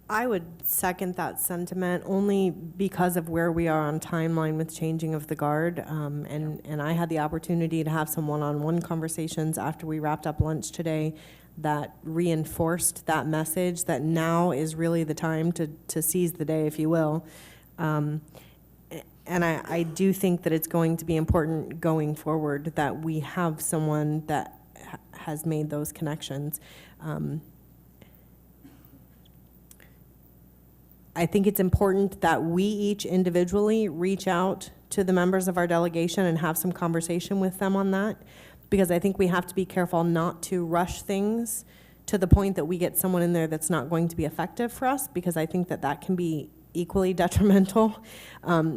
I would second that sentiment only because of where we are on timeline with changing of the guard. And I had the opportunity to have some one-on-one conversations after we wrapped up lunch today that reinforced that message that now is really the time to seize the day, if you will. And I do think that it's going to be important going forward that we have someone that has made those connections. I think it's important that we each individually reach out to the members of our delegation and have some conversation with them on that, because I think we have to be careful not to rush things to the point that we get someone in there that's not going to be effective for us, because I think that that can be equally detrimental.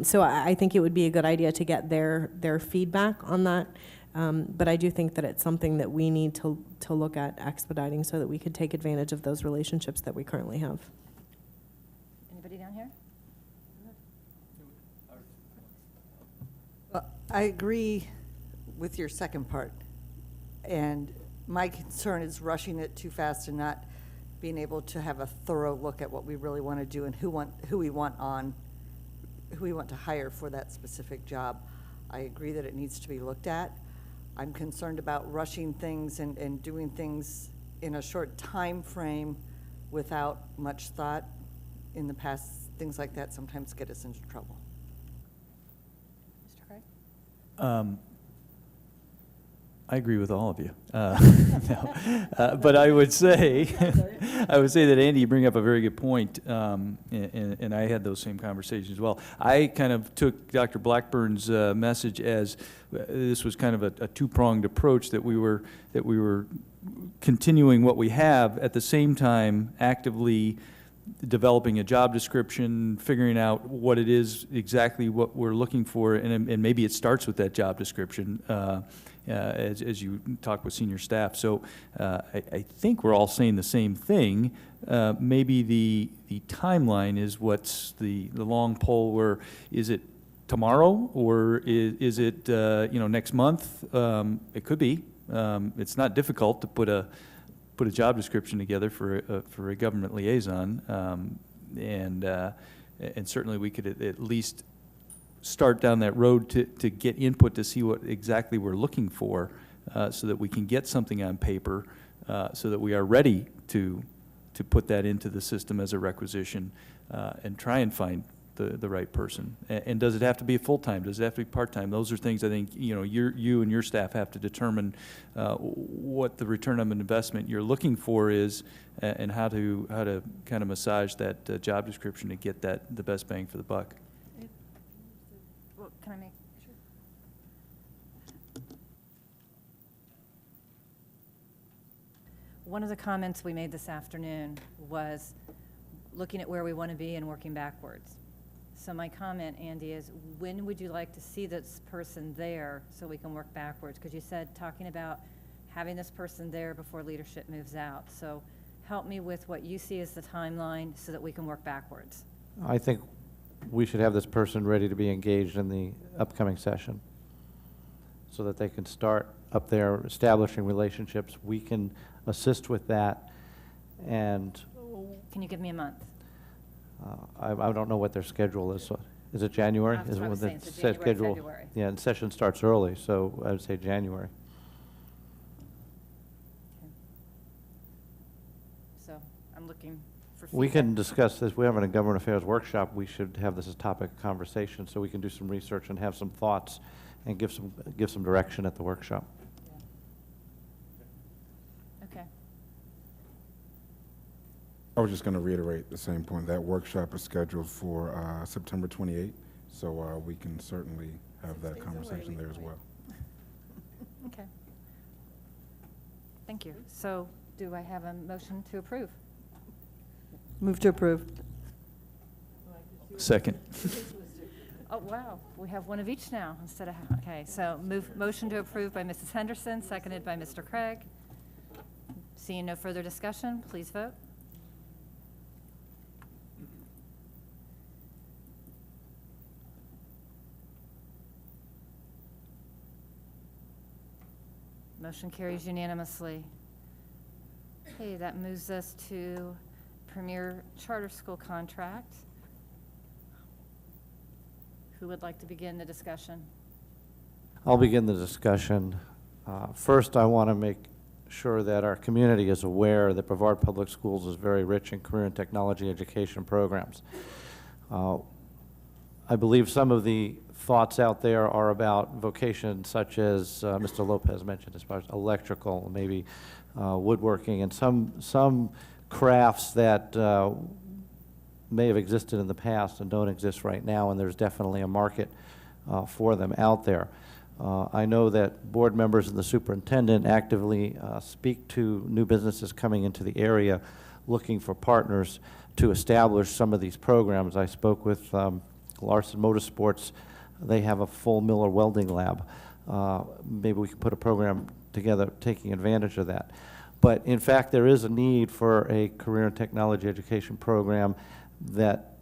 So I think it would be a good idea to get their feedback on that. But I do think that it's something that we need to look at expediting so that we could take advantage of those relationships that we currently have. Anybody down here? Well, I agree with your second part. And my concern is rushing it too fast and not being able to have a thorough look at what we really want to do and who we want to hire for that specific job. I agree that it needs to be looked at. I'm concerned about rushing things and doing things in a short time frame without much thought. In the past, things like that sometimes get us into trouble. Mr. Craig? I agree with all of you. But I would say, that Andy, you bring up a very good point, and I had those same conversations as well. I kind of took Dr. Blackburn's message as this was kind of a two-pronged approach, that we were continuing what we have, at the same time actively developing a job description, figuring out what it is exactly what we're looking for, and maybe it starts with that job description as you talk with senior staff. So I think we're all saying the same thing. Maybe the timeline is what's the long pole. Where is it tomorrow, or is it next month? It could be. It's not difficult to put a job description together for a government liaison, and certainly we could at least start down that road to get input to see what exactly we're looking for, so that we can get something on paper, so that we are ready to put that into the system as a requisition, and try and find the right person. And does it have to be a full-time? Does it have to be part-time? Those are things I think you and your staff have to determine what the return on investment you're looking for is, and how to kind of massage that job description to get the best bang for the buck. Well, can I make sure? One of the comments we made this afternoon was looking at where we want to be and working backwards. So my comment, Andy, is when would you like to see this person there so we can work backwards? Because you said talking about having this person there before leadership moves out. So help me with what you see as the timeline so that we can work backwards. I think we should have this person ready to be engaged in the upcoming session so that they can start up there establishing relationships. We can assist with that. And Can you give me a month? I don't know what their schedule is. So is it January? That's Is what I was when saying, the so set January, schedule? February. Yeah, and session starts early, so I would say January. So I'm looking for We feedback. can discuss this. We're having a government affairs workshop. We should have this as a topic of conversation so we can do some research and have some thoughts and give some direction at the workshop. Okay. I was just going to reiterate the same point. That workshop is scheduled for September 28th, so we can certainly have that conversation there as well. Okay. Thank you. So do I have a motion to approve? Move to approve. Second. Oh, wow, we have one of each now instead of, okay, so motion to approve by Mrs. Henderson, seconded by Mr. Craig. Seeing no further discussion, please vote. Motion carries unanimously. Okay, that moves us to Premier Charter School contract. Who would like to begin the discussion? I'll begin the discussion. First, I want to make sure that our community is aware that Brevard Public Schools is very rich in career and technology education programs. I believe some of the thoughts out there are about vocations such as Mr. Lopez mentioned, as far as electrical, maybe woodworking, and some crafts that may have existed in the past and don't exist right now, and there's definitely a market for them out there. I know that board members and the superintendent actively speak to new businesses coming into the area looking for partners to establish some of these programs. I spoke with Larson Motorsports. They have a full Miller welding lab. Maybe we can put a program together taking advantage of that. But in fact, there is a need for a career and technology education program that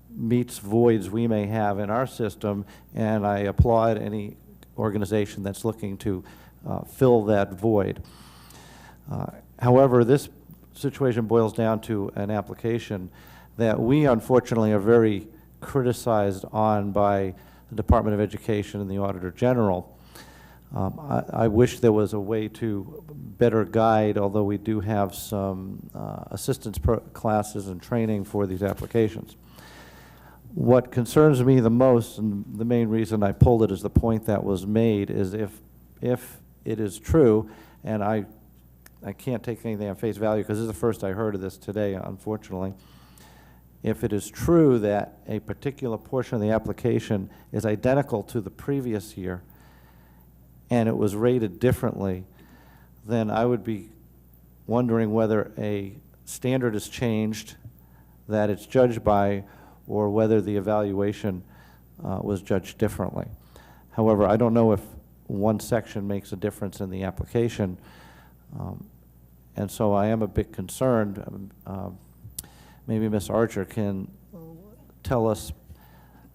meets voids we may have in our system, and I applaud any organization that's looking to fill that void. However, this situation boils down to an application that we unfortunately are very criticized on by the Department of Education and the Auditor General. I wish there was a way to better guide, although we do have some assistance classes and training for these applications. What concerns me the most, and the main reason I pulled it is the point that was made, is if it is true, and I can't take anything on face value because this is the first I heard of this today, unfortunately. If it is true that a particular portion of the application is identical to the previous year, and it was rated differently, then I would be wondering whether a standard is changed that it's judged by, or whether the evaluation was judged differently. However, I don't know if one section makes a difference in the application, and so I am a bit concerned. Maybe Ms. Archer can tell us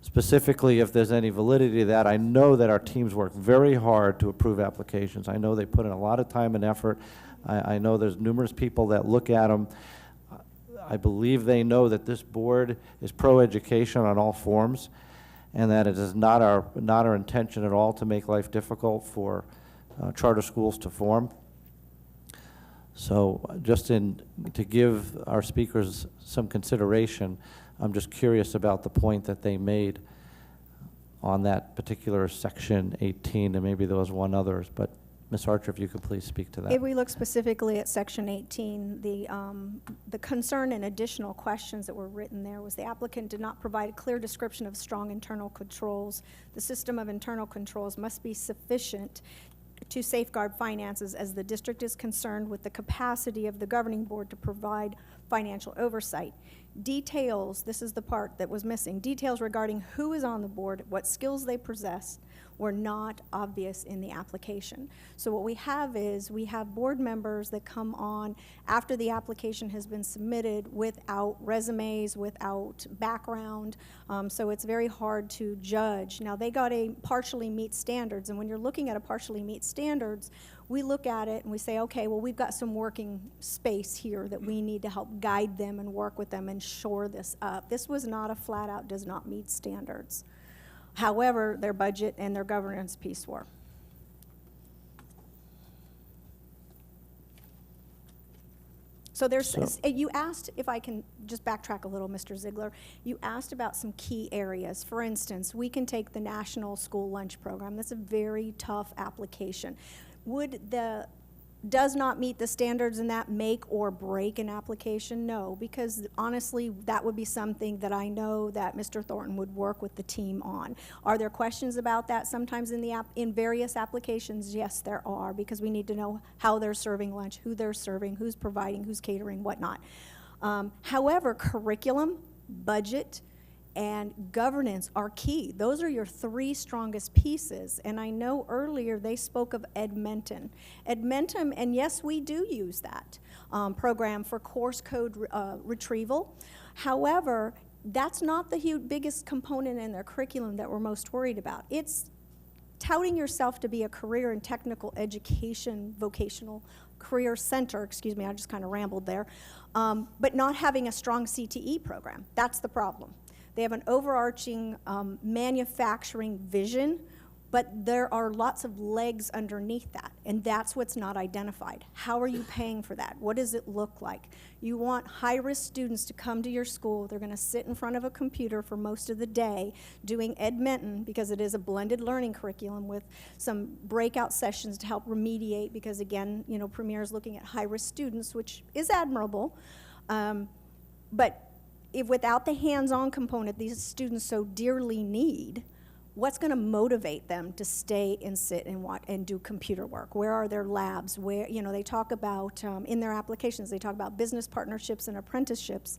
specifically if there's any validity to that. I know that our teams work very hard to approve applications. I know they put in a lot of time and effort. I know there's numerous people that look at them. I believe they know that this board is pro-education on all forms, and that it is not our intention at all to make life difficult for charter schools to form. So just to give our speakers some consideration, I'm just curious about the point that they made on that particular section 18, and maybe there was one others, but Ms. Archer, if you could please speak to that. If we look specifically at section 18, the concern and additional questions that were written there was the applicant did not provide a clear description of strong internal controls. The system of internal controls must be sufficient to safeguard finances, as the district is concerned with the capacity of the governing board to provide financial oversight. Details, this is the part that was missing, details regarding who is on the board, what skills they possess, were not obvious in the application. So what we have is, we have board members that come on after the application has been submitted without resumes, without background, so it's very hard to judge. Now, they got a partially meet standards, and when you're looking at a partially meet standards, we look at it and we say, okay, well, we've got some working space here that we need to help guide them and work with them and shore this up. This was not a flat out does not meet standards. However, their budget and their governance piece were. So there's, you asked, if I can just backtrack a little, Mr. Ziegler, you asked about some key areas. For instance, we can take the National School Lunch Program. That's a very tough application. Would the does not meet the standards in that make or break an application? No, because honestly, that would be something that I know that Mr. Thornton would work with the team on. Are there questions about that sometimes in various applications? Yes, there are, because we need to know how they're serving lunch, who they're serving, who's providing, who's catering, whatnot. However, curriculum, budget, and governance are key. Those are your three strongest pieces. And I know earlier they spoke of Edmentum. Edmentum, and yes, we do use that program for course code retrieval. However, that's not the biggest component in their curriculum that we're most worried about. It's touting yourself to be a career and technical education, vocational career center, excuse me, I just kind of rambled there, but not having a strong CTE program. That's the problem. They have an overarching manufacturing vision, but there are lots of legs underneath that, and that's what's not identified. How are you paying for that? What does it look like? You want high-risk students to come to your school. They're going to sit in front of a computer for most of the day doing Edmentum, because it is a blended learning curriculum with some breakout sessions to help remediate, because again, you know, Premier is looking at high-risk students, which is admirable. But if without the hands-on component these students so dearly need, what's going to motivate them to stay and sit and watch and do computer work? Where are their labs? Where, you know, they talk about, in their applications, they talk about business partnerships and apprenticeships,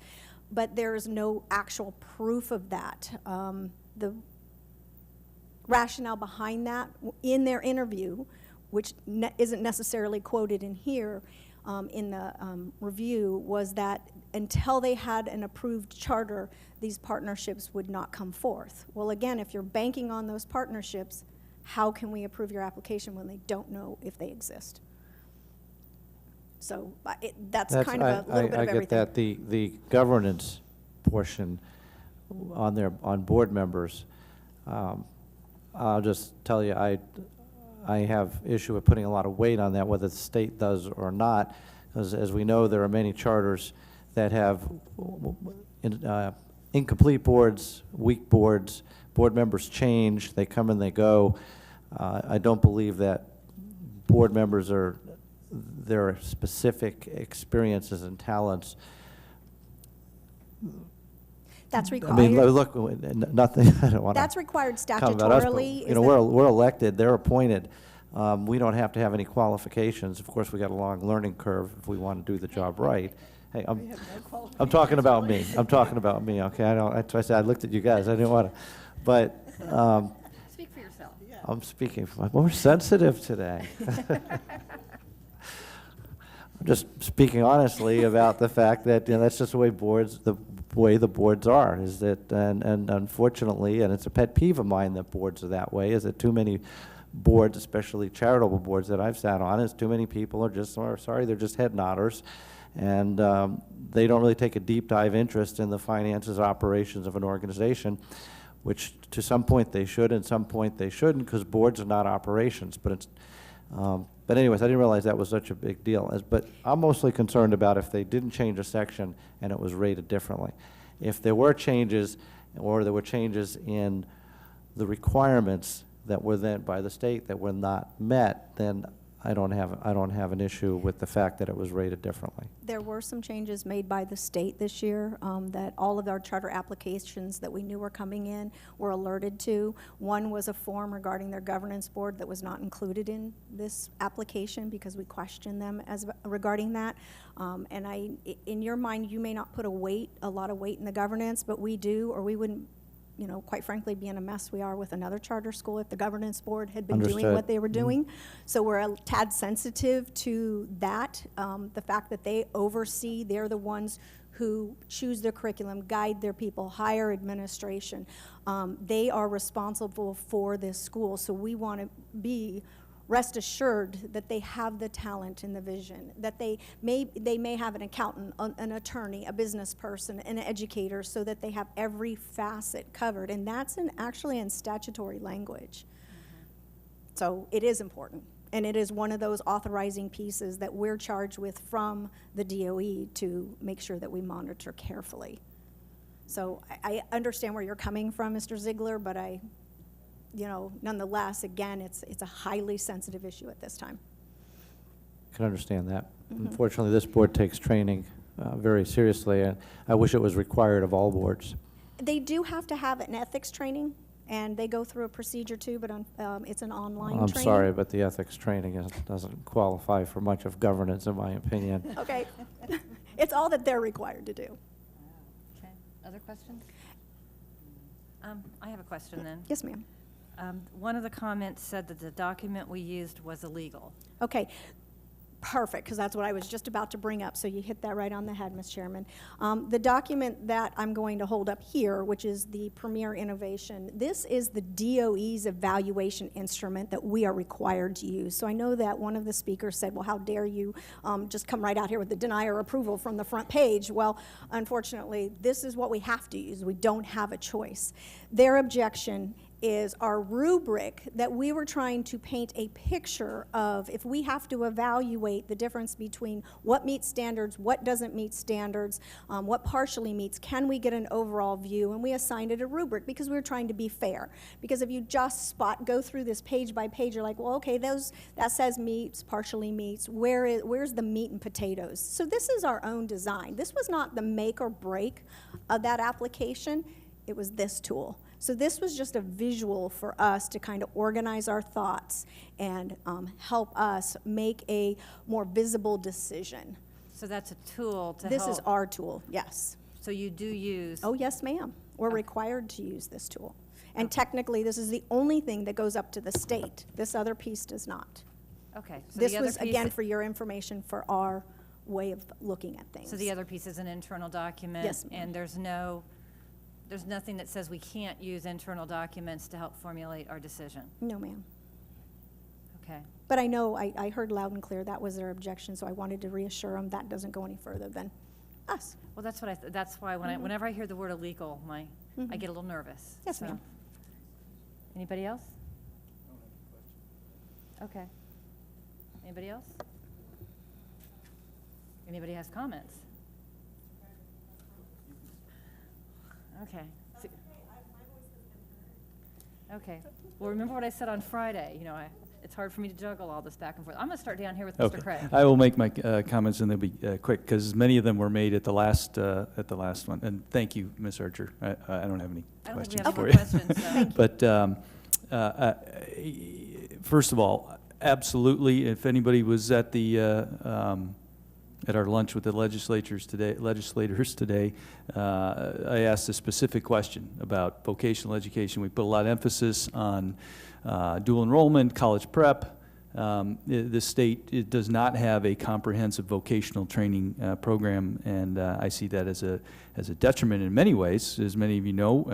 but there's no actual proof of that. The rationale behind that in their interview, which isn't necessarily quoted in here, in the review, was that until they had an approved charter, these partnerships would not come forth. Well, again, if you're banking on those partnerships, how can we approve your application when they don't know if they exist? So that's kind of a little bit of everything. I get that. The governance portion on board members, I'll just tell you, I have issue with putting a lot of weight on that, whether the state does or not, because as we know, there are many charters that have incomplete boards, weak boards, board members change, they come and they go. I don't believe that board members are, their specific experiences and talents. That's required. I mean, look, nothing, I don't want to. That's required Comment about us, but, statutorily. you know, we're elected, they're appointed. We don't have to have any qualifications. Of course, we got a long learning curve if we want to do the job right. Hey, I'm talking about me. I'm talking about me, okay? I said I looked at you guys. I didn't want to. But speak for yourself. I'm speaking, I'm more sensitive today. I'm just speaking honestly about the fact that, you know, that's just the way the boards are, is that, and unfortunately, and it's a pet peeve of mine that boards are that way, is that too many boards, especially charitable boards that I've sat on, is too many people are just, sorry, they're just head nodders, and they don't really take a deep dive interest in the finances, operations of an organization, which to some point they should, and some point they shouldn't, because boards are not operations. But it's, but anyways, I didn't realize that was such a big deal. But I'm mostly concerned about if they didn't change a section and it was rated differently. If there were changes, or there were changes in the requirements that were then by the state that were not met, then I don't have an issue with the fact that it was rated differently. There were some changes made by the state this year that all of our charter applications that we knew were coming in were alerted to. One was a form regarding their governance board that was not included in this application because we questioned them regarding that. And in your mind, you may not put a lot of weight in the governance, but we do, or we wouldn't, you know, quite frankly, be in a mess we are with another charter school if the governance board had been doing what they were doing. So we're a tad sensitive to that, the fact that they oversee, they're the ones who choose their curriculum, guide their people, hire administration. They are responsible for this school, so we want to be rest assured that they have the talent and the vision, that they may have an accountant, an attorney, a business person, an educator, so that they have every facet covered. And that's actually in statutory language. So it is important. And it is one of those authorizing pieces that we're charged with from the DOE to make sure that we monitor carefully. So I understand where you're coming from, Mr. Ziegler, but you know, nonetheless, again, it's a highly sensitive issue at this time. I can understand that. Mm-hmm. Unfortunately, this board takes training very seriously, and I wish it was required of all boards. They do have to have an ethics training, and they go through a procedure too, but it's an online training. I'm sorry, but the ethics training doesn't qualify for much of governance, in my opinion. Okay. It's all that they're required to do. Okay. Other questions? I have a question then. Yes, ma'am. One of the comments said that the document we used was illegal. Okay, perfect, because that's what I was just about to bring up, so you hit that right on the head, Ms. Chairman. The document that I'm going to hold up here, which is the Premier Innovation, this is the DOE's evaluation instrument that we are required to use. So I know that one of the speakers said, well, how dare you just come right out here with the deny or approval from the front page? Well, unfortunately, this is what we have to use. We don't have a choice. Their objection is our rubric that we were trying to paint a picture of if we have to evaluate the difference between what meets standards, what doesn't meet standards, what partially meets, can we get an overall view? And we assigned it a rubric because we were trying to be fair. Because if you just go through this page by page, you're like, well, okay, that says meets, partially meets, where's the meat and potatoes? So this is our own design. This was not the make or break of that application. It was this tool. So this was just a visual for us to kind of organize our thoughts and help us make a more visible decision. So that's a tool to help. This is our tool, yes. So you do use. Oh, yes, ma'am. We're required to use this tool. And technically, this is the only thing that goes up to the state. This other piece does not. Okay. So This the other was, piece again, for your information, for our way of looking at things. So the other piece is an internal document. Yes, ma'am. And there's nothing that says we can't use internal documents to help formulate our decision. No, ma'am. Okay. But I know, I heard loud and clear that was their objection, so I wanted to reassure them that doesn't go any further than us. Well, that's what that's why whenever I hear the word illegal, I get a little nervous. Yes, ma'am. Anybody else? Okay. Anybody else? Anybody has comments? Okay. Okay. Well, remember what I said on Friday. It's hard for me to juggle all this back and forth. I'm going to start down here with Mr. Craig. I will make my comments, and they'll be quick, because many of them were made at the last one. And thank you, Ms. Archer. I don't have any questions for you. Questions, so. But first of all, absolutely, if anybody was at our lunch with the legislators today, I asked a specific question about vocational education. We put a lot of emphasis on dual enrollment, college prep. The state does not have a comprehensive vocational training program, and I see that as a detriment in many ways. As many of you know,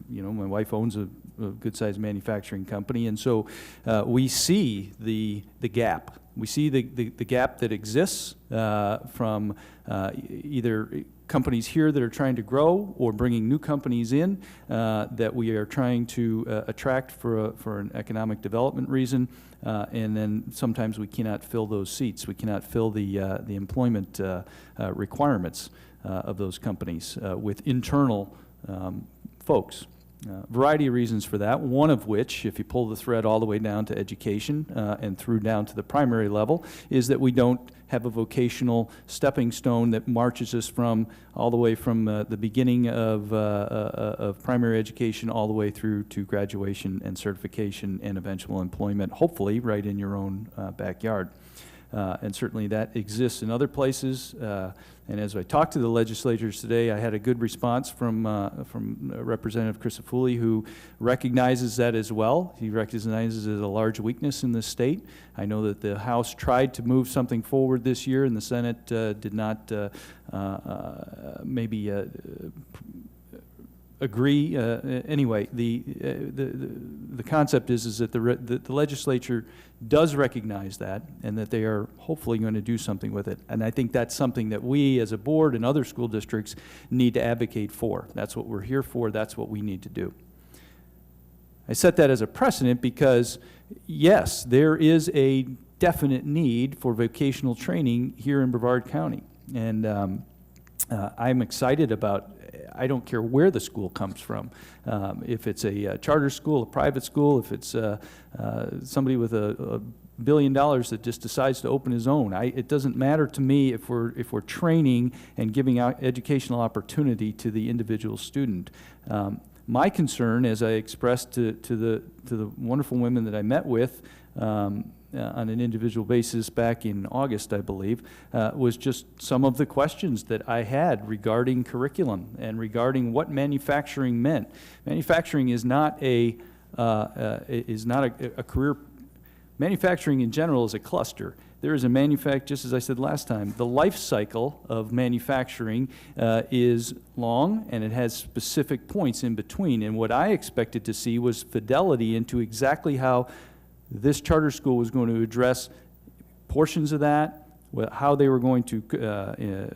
my wife owns a good-sized manufacturing company, and so we see the gap. We see the gap that exists from either companies here that are trying to grow or bringing new companies in that we are trying to attract for an economic development reason, and then sometimes we cannot fill those seats. We cannot fill the employment requirements of those companies with internal folks. Variety of reasons for that, one of which, if you pull the thread all the way down to education and through down to the primary level, is that we don't have a vocational stepping stone that marches us all the way from the beginning of primary education all the way through to graduation and certification and eventual employment, hopefully right in your own backyard. And certainly that exists in other places. And as I talked to the legislators today, I had a good response from Representative Crisafulli, who recognizes that as well. He recognizes it as a large weakness in the state. I know that the House tried to move something forward this year, and the Senate did not agree. Anyway, the concept is that the legislature does recognize that, and that they are hopefully going to do something with it. And I think that's something that we as a board and other school districts need to advocate for. That's what we're here for. That's what we need to do. I set that as a precedent because, yes, there is a definite need for vocational training here in Brevard County. And I'm excited about, I don't care where the school comes from. If it's a charter school, a private school, if it's somebody with $1 billion that just decides to open his own. It doesn't matter to me if we're training and giving out educational opportunity to the individual student. My concern, as I expressed to the wonderful women that I met with, on an individual basis back in August, I believe, was just some of the questions that I had regarding curriculum and regarding what manufacturing meant. Manufacturing is not a career. Manufacturing in general is a cluster. There is a just as I said last time, the life cycle of manufacturing is long, and it has specific points in between. And what I expected to see was fidelity into exactly how this charter school was going to address portions of that, how they were going to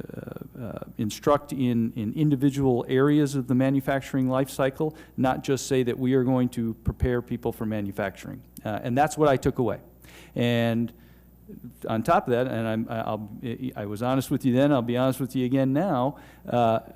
instruct in individual areas of the manufacturing life cycle, not just say that we are going to prepare people for manufacturing. And that's what I took away. And on top of that, and I was honest with you then, I'll be honest with you again now,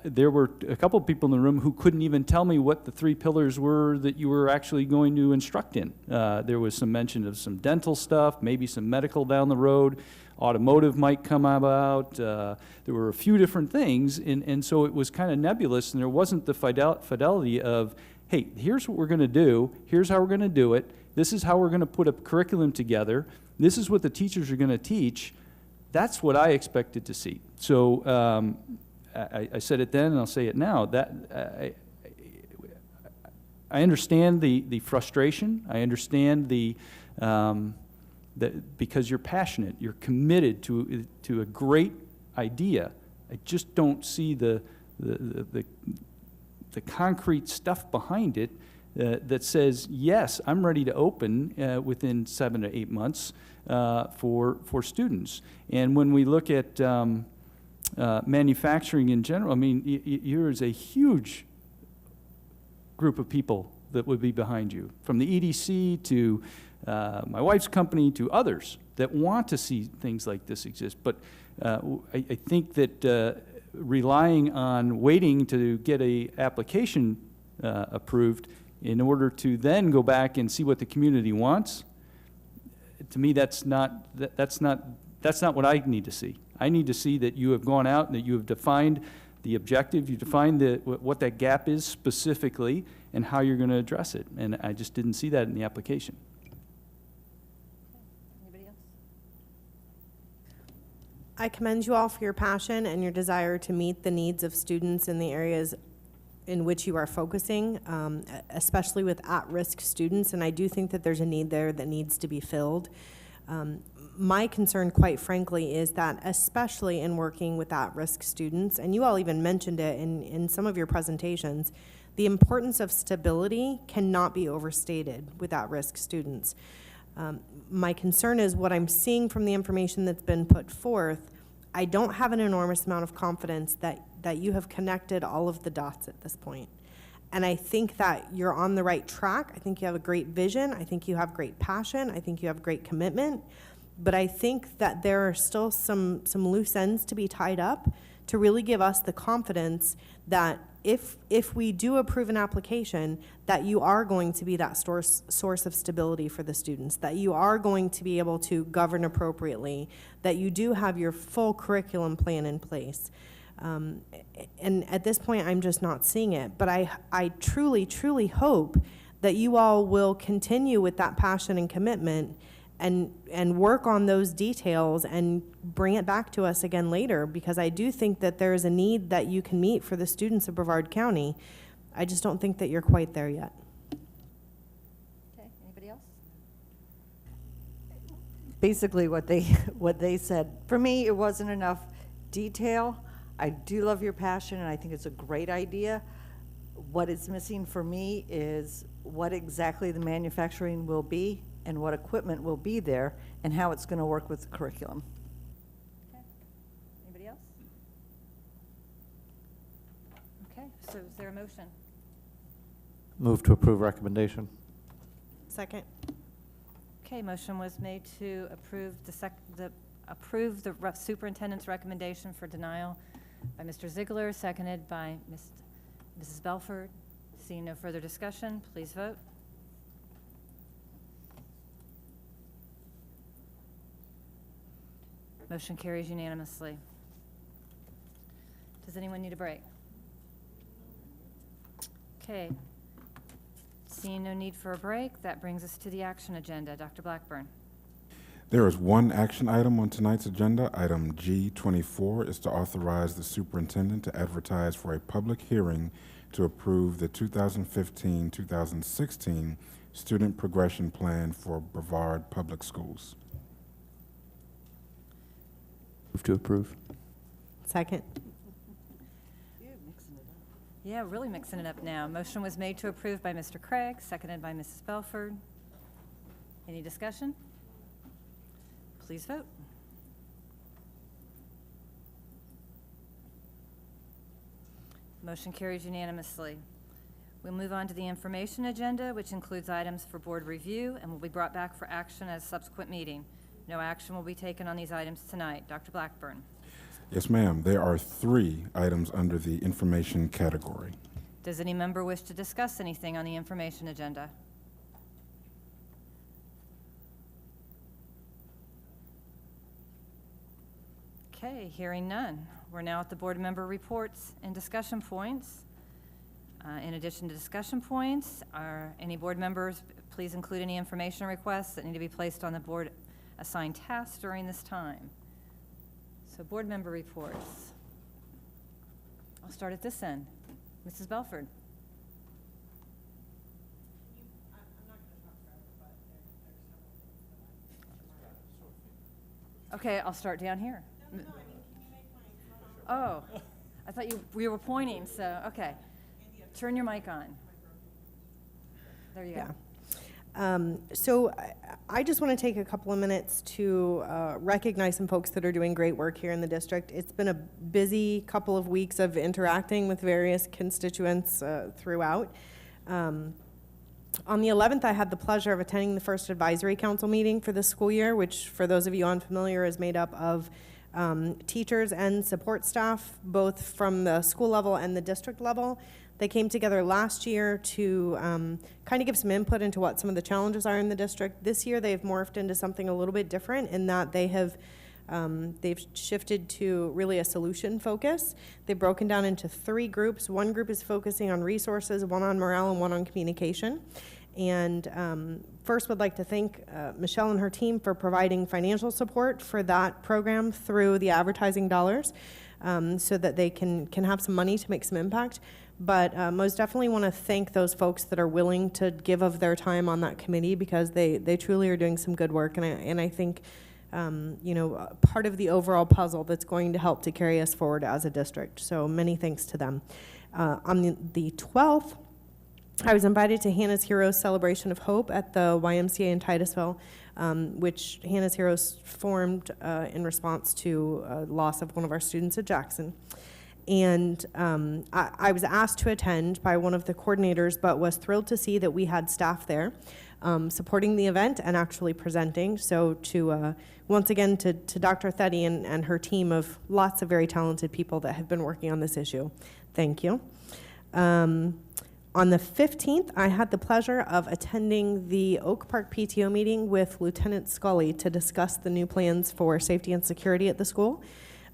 there were a couple of people in the room who couldn't even tell me what the 3 pillars were that you were actually going to instruct in. There was some mention of some dental stuff, maybe some medical down the road, automotive might come about. There were a few different things, and so it was kind of nebulous, and there wasn't the fidelity of, hey, here's what we're going to do, here's how we're going to do it, this is how we're going to put a curriculum together, this is what the teachers are going to teach. That's what I expected to see. So I said it then, and I'll say it now. That I understand the frustration. I understand that because you're passionate, you're committed to a great idea. I just don't see the concrete stuff behind it. That says, yes, I'm ready to open within 7 to 8 months for students. And when we look at manufacturing in general, I mean, there is a huge group of people that would be behind you, from the EDC to my wife's company to others that want to see things like this exist. But I think that relying on waiting to get an application approved in order to then go back and see what the community wants, to me, that's not what I need to see. I need to see that you have gone out and that you have defined the objective, you defined what that gap is specifically, and how you're going to address it. And I just didn't see that in the application. Anybody else? I commend you all for your passion and your desire to meet the needs of students in the areas in which you are focusing, especially with at-risk students, and I do think that there's a need there that needs to be filled. My concern, quite frankly, is that especially in working with at-risk students, and you all even mentioned it in some of your presentations, the importance of stability cannot be overstated with at-risk students. My concern is what I'm seeing from the information that's been put forth. I don't have an enormous amount of confidence that you have connected all of the dots at this point. And I think that you're on the right track. I think you have a great vision. I think you have great passion. I think you have great commitment. But I think that there are still some loose ends to be tied up to really give us the confidence that if we do approve an application, that you are going to be that source of stability for the students, that you are going to be able to govern appropriately, that you do have your full curriculum plan in place. And at this point, I'm just not seeing it. But I truly, truly hope that you all will continue with that passion and commitment and work on those details and bring it back to us again later, because I do think that there is a need that you can meet for the students of Brevard County. I just don't think that you're quite there yet. Okay, anybody else? Basically what they said. For me, it wasn't enough detail. I do love your passion, and I think it's a great idea. What is missing for me is what exactly the manufacturing will be and what equipment will be there and how it's going to work with the curriculum. Okay. Anybody else? Okay, so is there a motion? Move to approve recommendation. Second. Okay, motion was made to approve the superintendent's recommendation for denial by Mr. Ziegler, seconded by Mrs. Belford. Seeing no further discussion, please vote. Motion carries unanimously. Does anyone need a break? Okay. Seeing no need for a break, that brings us to the action agenda. Dr. Blackburn. There is one action item on tonight's agenda. Item G24 is to authorize the superintendent to advertise for a public hearing to approve the 2015-2016 student progression plan for Brevard Public Schools. Move to approve. Second. Yeah, really mixing it up now. Motion was made to approve by Mr. Craig, seconded by Mrs. Belford. Any discussion? Please vote. Motion carries unanimously. We'll move on to the information agenda, which includes items for board review and will be brought back for action at a subsequent meeting. No action will be taken on these items tonight. Dr. Blackburn. Yes, ma'am. There are 3 items under the information category. Does any member wish to discuss anything on the information agenda? Okay, hearing none. We're now at the board member reports and discussion points. In addition to discussion points, are any board members, please include any information requests that need to be placed on the board assigned tasks during this time. So board member reports. I'll start at this end. Mrs. Belford. Okay, I'll start down here. Oh, I thought we were pointing, so, okay. Turn your mic on. There you go. So I just want to take a couple of minutes to recognize some folks that are doing great work here in the district. It's been a busy couple of weeks of interacting with various constituents throughout. On the 11th, I had the pleasure of attending the first advisory council meeting for this school year, which for those of you unfamiliar is made up of teachers and support staff, both from the school level and the district level. They came together last year to kind of give some input into what some of the challenges are in the district. This year they've morphed into something a little bit different in that they have they've shifted to really a solution focus. They've broken down into 3 groups. One group is focusing on resources, one on morale, and one on communication. And first would like to thank Michelle and her team for providing financial support for that program through the advertising dollars so that they can have some money to make some impact. But most definitely want to thank those folks that are willing to give of their time on that committee because they truly are doing some good work. And I think, you know, part of the overall puzzle that's going to help to carry us forward as a district. So many thanks to them. On the 12th, I was invited to Hannah's Heroes Celebration of Hope at the YMCA in Titusville, which Hannah's Heroes formed in response to loss of one of our students at Jackson. And I was asked to attend by one of the coordinators, but was thrilled to see that we had staff there supporting the event and actually presenting. So to once again to Dr. Theddy and her team of lots of very talented people that have been working on this issue. Thank you. On the 15th, I had the pleasure of attending the Oak Park PTO meeting with Lieutenant Scully to discuss the new plans for safety and security at the school.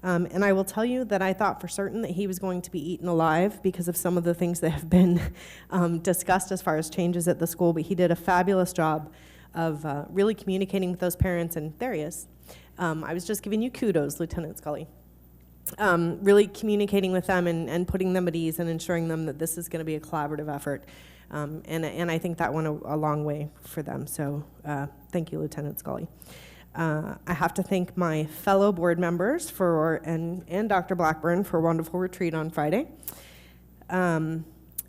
And I will tell you that I thought for certain that he was going to be eaten alive because of some of the things that have been discussed as far as changes at the school, but he did a fabulous job of really communicating with those parents, and there he is. I was just giving you kudos, Lieutenant Scully. Really communicating with them and putting them at ease and ensuring them that this is going to be a collaborative effort. And I think that went a long way for them. So thank you, Lieutenant Scully. I have to thank my fellow board members and Dr. Blackburn for a wonderful retreat on Friday.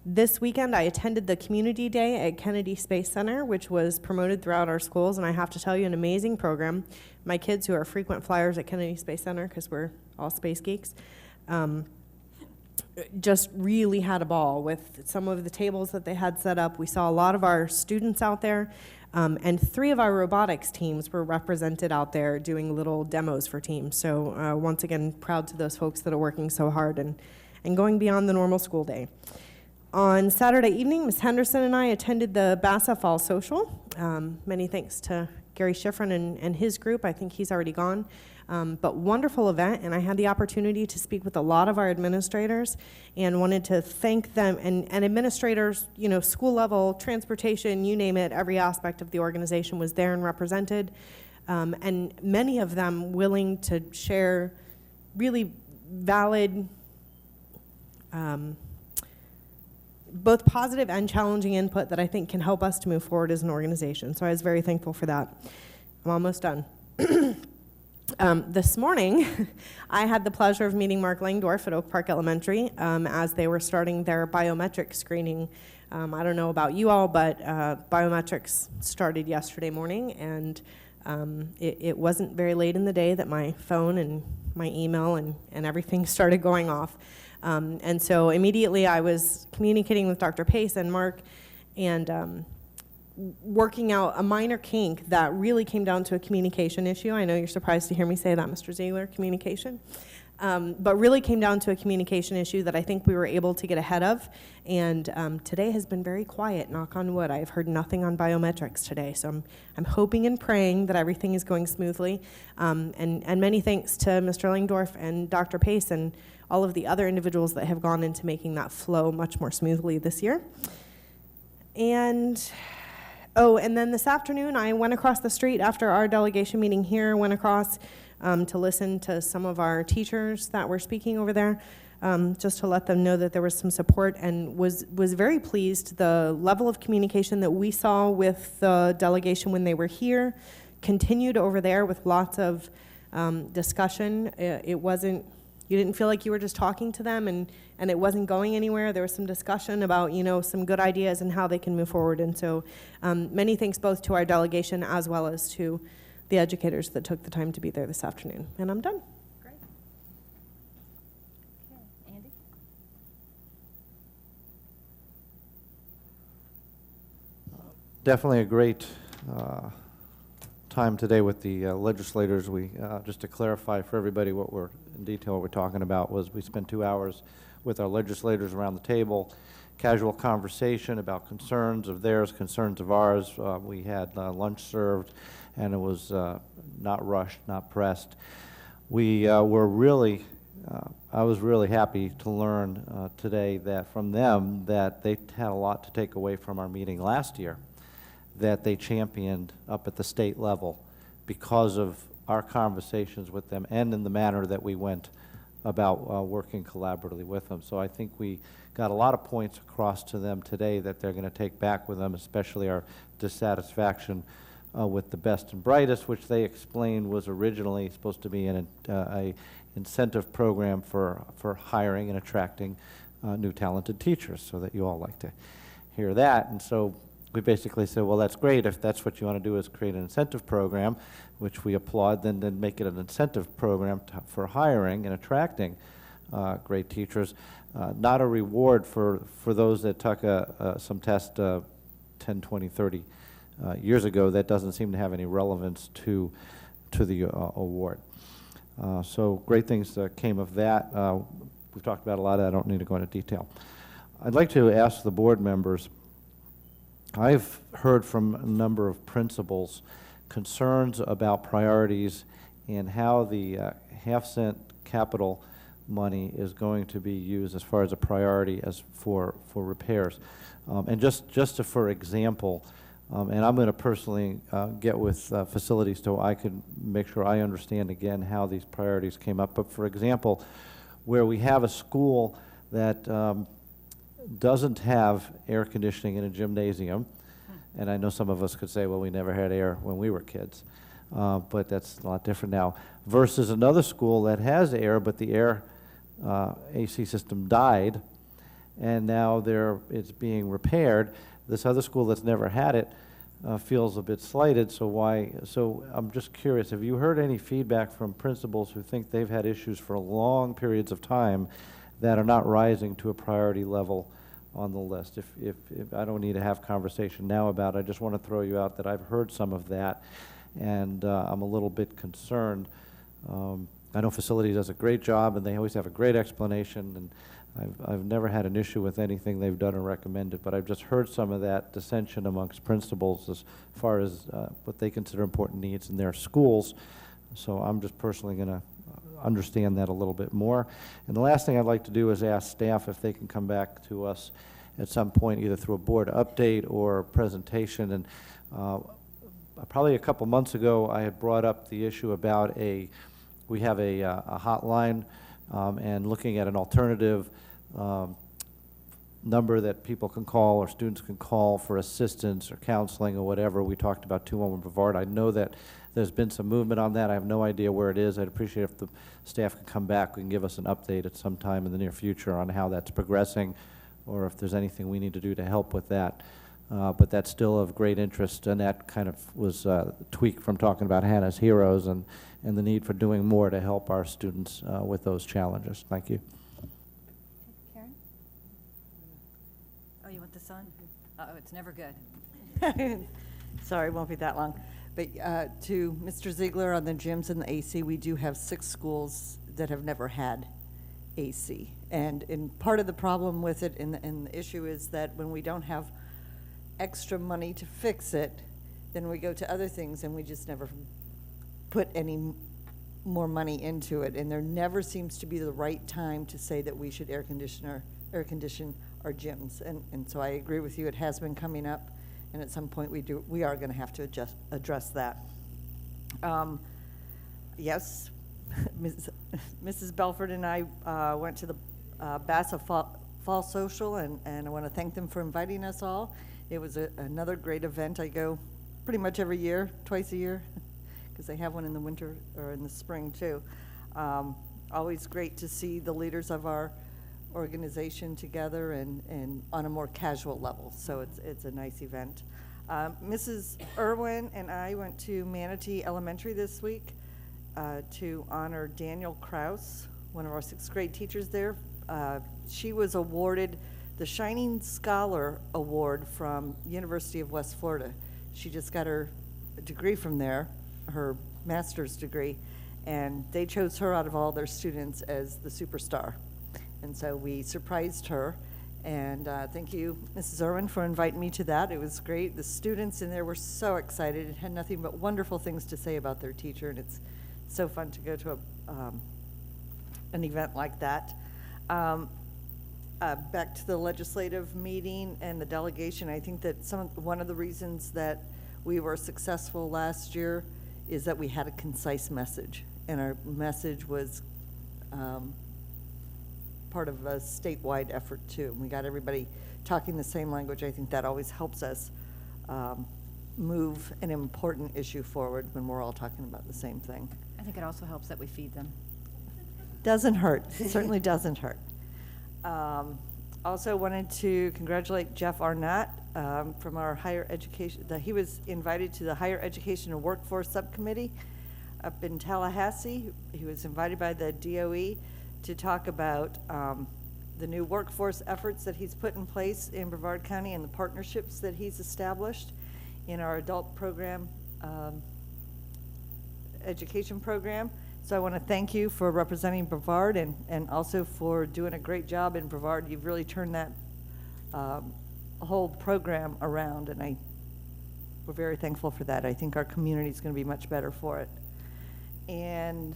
This weekend, I attended the Community Day at Kennedy Space Center, which was promoted throughout our schools, and I have to tell you, an amazing program. My kids, who are frequent flyers at Kennedy Space Center, because we're all space geeks, just really had a ball with some of the tables that they had set up. We saw a lot of our students out there, and 3 of our robotics teams were represented out there doing little demos for teams. So once again, proud to those folks that are working so hard and going beyond the normal school day. On Saturday evening, Ms. Henderson and I attended the Bassa Fall Social. Many thanks to Gary Schifrin and his group. I think he's already gone. But wonderful event, and I had the opportunity to speak with a lot of our administrators and wanted to thank them. And administrators, you know, school level, transportation, you name it, every aspect of the organization was there and represented. and many of them willing to share really valid, both positive and challenging input that I think can help us to move forward as an organization. So I was very thankful for that. I'm almost done. This morning, I had the pleasure of meeting Mark Langdorf at Oak Park Elementary as they were starting their biometric screening. I don't know about you all, but biometrics started yesterday morning, and it wasn't very late in the day that my phone and my email and everything started going off. And so immediately I was communicating with Dr. Pace and Mark and working out a minor kink that really came down to a communication issue. I know you're surprised to hear me say that, Mr. Ziegler, communication. But really came down to a communication issue that I think we were able to get ahead of. And today has been very quiet, knock on wood. I've heard nothing on biometrics today. So I'm hoping and praying that everything is going smoothly. And many thanks to Mr. Langdorf and Dr. Pace and all of the other individuals that have gone into making that flow much more smoothly this year. And then this afternoon, I went across the street after our delegation meeting here, went across to listen to some of our teachers that were speaking over there, just to let them know that there was some support, and was very pleased. The level of communication that we saw with the delegation when they were here continued over there with lots of discussion. It wasn't, you didn't feel like you were just talking to them and it wasn't going anywhere. There was some discussion about, some good ideas and how they can move forward. And so many thanks both to our delegation as well as to the educators that took the time to be there this afternoon. And I'm done. Great. Okay, Andy? Definitely a great time today with the legislators. We just to clarify for everybody what we're in detail what we're talking about was we spent 2 hours with our legislators around the table, casual conversation about concerns of theirs, concerns of ours. We had lunch served, and it was not rushed, not pressed. We were really, I was really happy to learn today that from them that they had a lot to take away from our meeting last year that they championed up at the state level because of our conversations with them and in the manner that we went about working collaboratively with them. So I think we got a lot of points across to them today that they're going to take back with them, especially our dissatisfaction with the best and brightest, which they explained was originally supposed to be an incentive program for hiring and attracting new talented teachers, so that you all like to hear that. And so we basically said, well, that's great. If that's what you want to do is create an incentive program, which we applaud, then make it an incentive program for hiring and attracting great teachers, not a reward for those that took some test 10, 20, 30 years ago. That doesn't seem to have any relevance to the award. So great things came of that. We've talked about a lot. I don't need to go into detail. I'd like to ask the board members, I've heard from a number of principals concerns about priorities and how the half-cent capital money is going to be used as far as a priority as for repairs. And just for example, and I'm going to personally get with facilities so I can make sure I understand again how these priorities came up. But for example, where we have a school that doesn't have air conditioning in a gymnasium, and I know some of us could say, well, we never had air when we were kids, but that's a lot different now, versus another school that has air, but the air AC system died, and now it's being repaired. This other school that's never had it feels a bit slighted, so I'm just curious, have you heard any feedback from principals who think they've had issues for long periods of time that are not rising to a priority level on the list? If I don't need to have conversation now about it, I just want to throw you out that I've heard some of that, and I'm a little bit concerned. I know facility does a great job, and they always have a great explanation, and I've never had an issue with anything they've done or recommended, but I've just heard some of that dissension amongst principals as far as what they consider important needs in their schools. So I'm just personally going to understand that a little bit more. And the last thing I'd like to do is ask staff if they can come back to us at some point, either through a board update or presentation. And probably a couple months ago, I had brought up the issue about we have a hotline and looking at an alternative number that people can call or students can call for assistance or counseling or whatever. We talked about 211 Brevard. I know that there's been some movement on that. I have no idea where it is. I'd appreciate if the staff could come back and give us an update at some time in the near future on how that's progressing or if there's anything we need to do to help with that. But that's still of great interest, and that kind of was tweaked from talking about Hannah's Heroes and the need for doing more to help our students with those challenges. Thank you. Karen? Oh, you want this on? Uh-oh, it's never good. Sorry, it won't be that long. But to Mr. Ziegler on the gyms and the AC, we do have 6 schools that have never had AC. And part of the problem with it and the issue is that when we don't have extra money to fix it, then we go to other things and we just never put any more money into it. And there never seems to be the right time to say that we should air condition our gyms. And so I agree with you, it has been coming up, and at some point we are gonna have to address that. Yes, Mrs. Belford and I went to the Bassa Fall Social, and I want to thank them for inviting us all. It was another great event. I go pretty much every year, twice a year, because they have one in the winter or in the spring too. Always great to see the leaders of our organization together and on a more casual level, so it's a nice event. Mrs. Irwin and I went to Manatee Elementary this week to honor Daniel Kraus, one of our 6th grade teachers there. She was awarded the Shining Scholar Award from University of West Florida. She just got her degree from there, her master's degree, and they chose her out of all their students as the superstar. And so we surprised her, and thank you, Mrs. Irwin, for inviting me to that. It was great. The students in there were so excited and had nothing but wonderful things to say about their teacher, and it's so fun to go to an event like that. Back to the legislative meeting and the delegation, I think that one of the reasons that we were successful last year is that we had a concise message, and our message was part of a statewide effort too. We got everybody talking the same language. I think that always helps us move an important issue forward when we're all talking about the same thing. I think it also helps that we feed them. Doesn't hurt. It certainly doesn't hurt. Also wanted to congratulate Jeff Arnott from our higher education. He was invited to the Higher Education and Workforce Subcommittee up in Tallahassee. He was invited by the DOE to talk about the new workforce efforts that he's put in place in Brevard County and the partnerships that he's established in our adult program, education program. So I want to thank you for representing Brevard and also for doing a great job in Brevard. You've really turned that whole program around, and we're very thankful for that. I think our community is going to be much better for it. And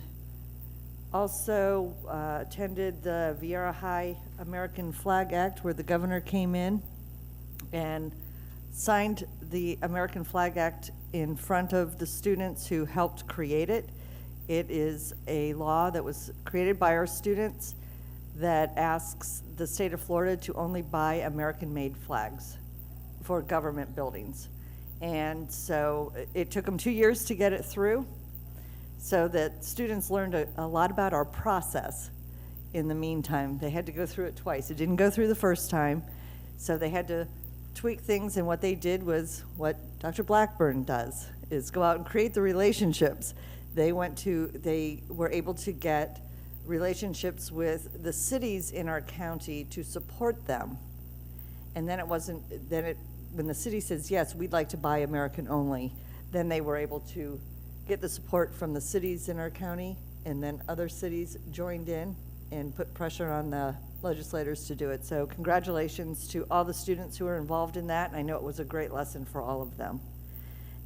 also attended the Viera High American Flag Act, where the governor came in and signed the American Flag Act in front of the students who helped create it. It is a law that was created by our students that asks the state of Florida to only buy American-made flags for government buildings. And so it took them 2 years to get it through, so that students learned a lot about our process in the meantime. They had to go through it twice. It didn't go through the first time, so they had to tweak things, and what they did was what Dr. Blackburn does, is go out and create the relationships. They were able to get relationships with the cities in our county to support them. And then when the city says, yes, we'd like to buy American only, then they were able to get the support from the cities in our county, and then other cities joined in and put pressure on the legislators to do it. So congratulations to all the students who were involved in that, and I know it was a great lesson for all of them.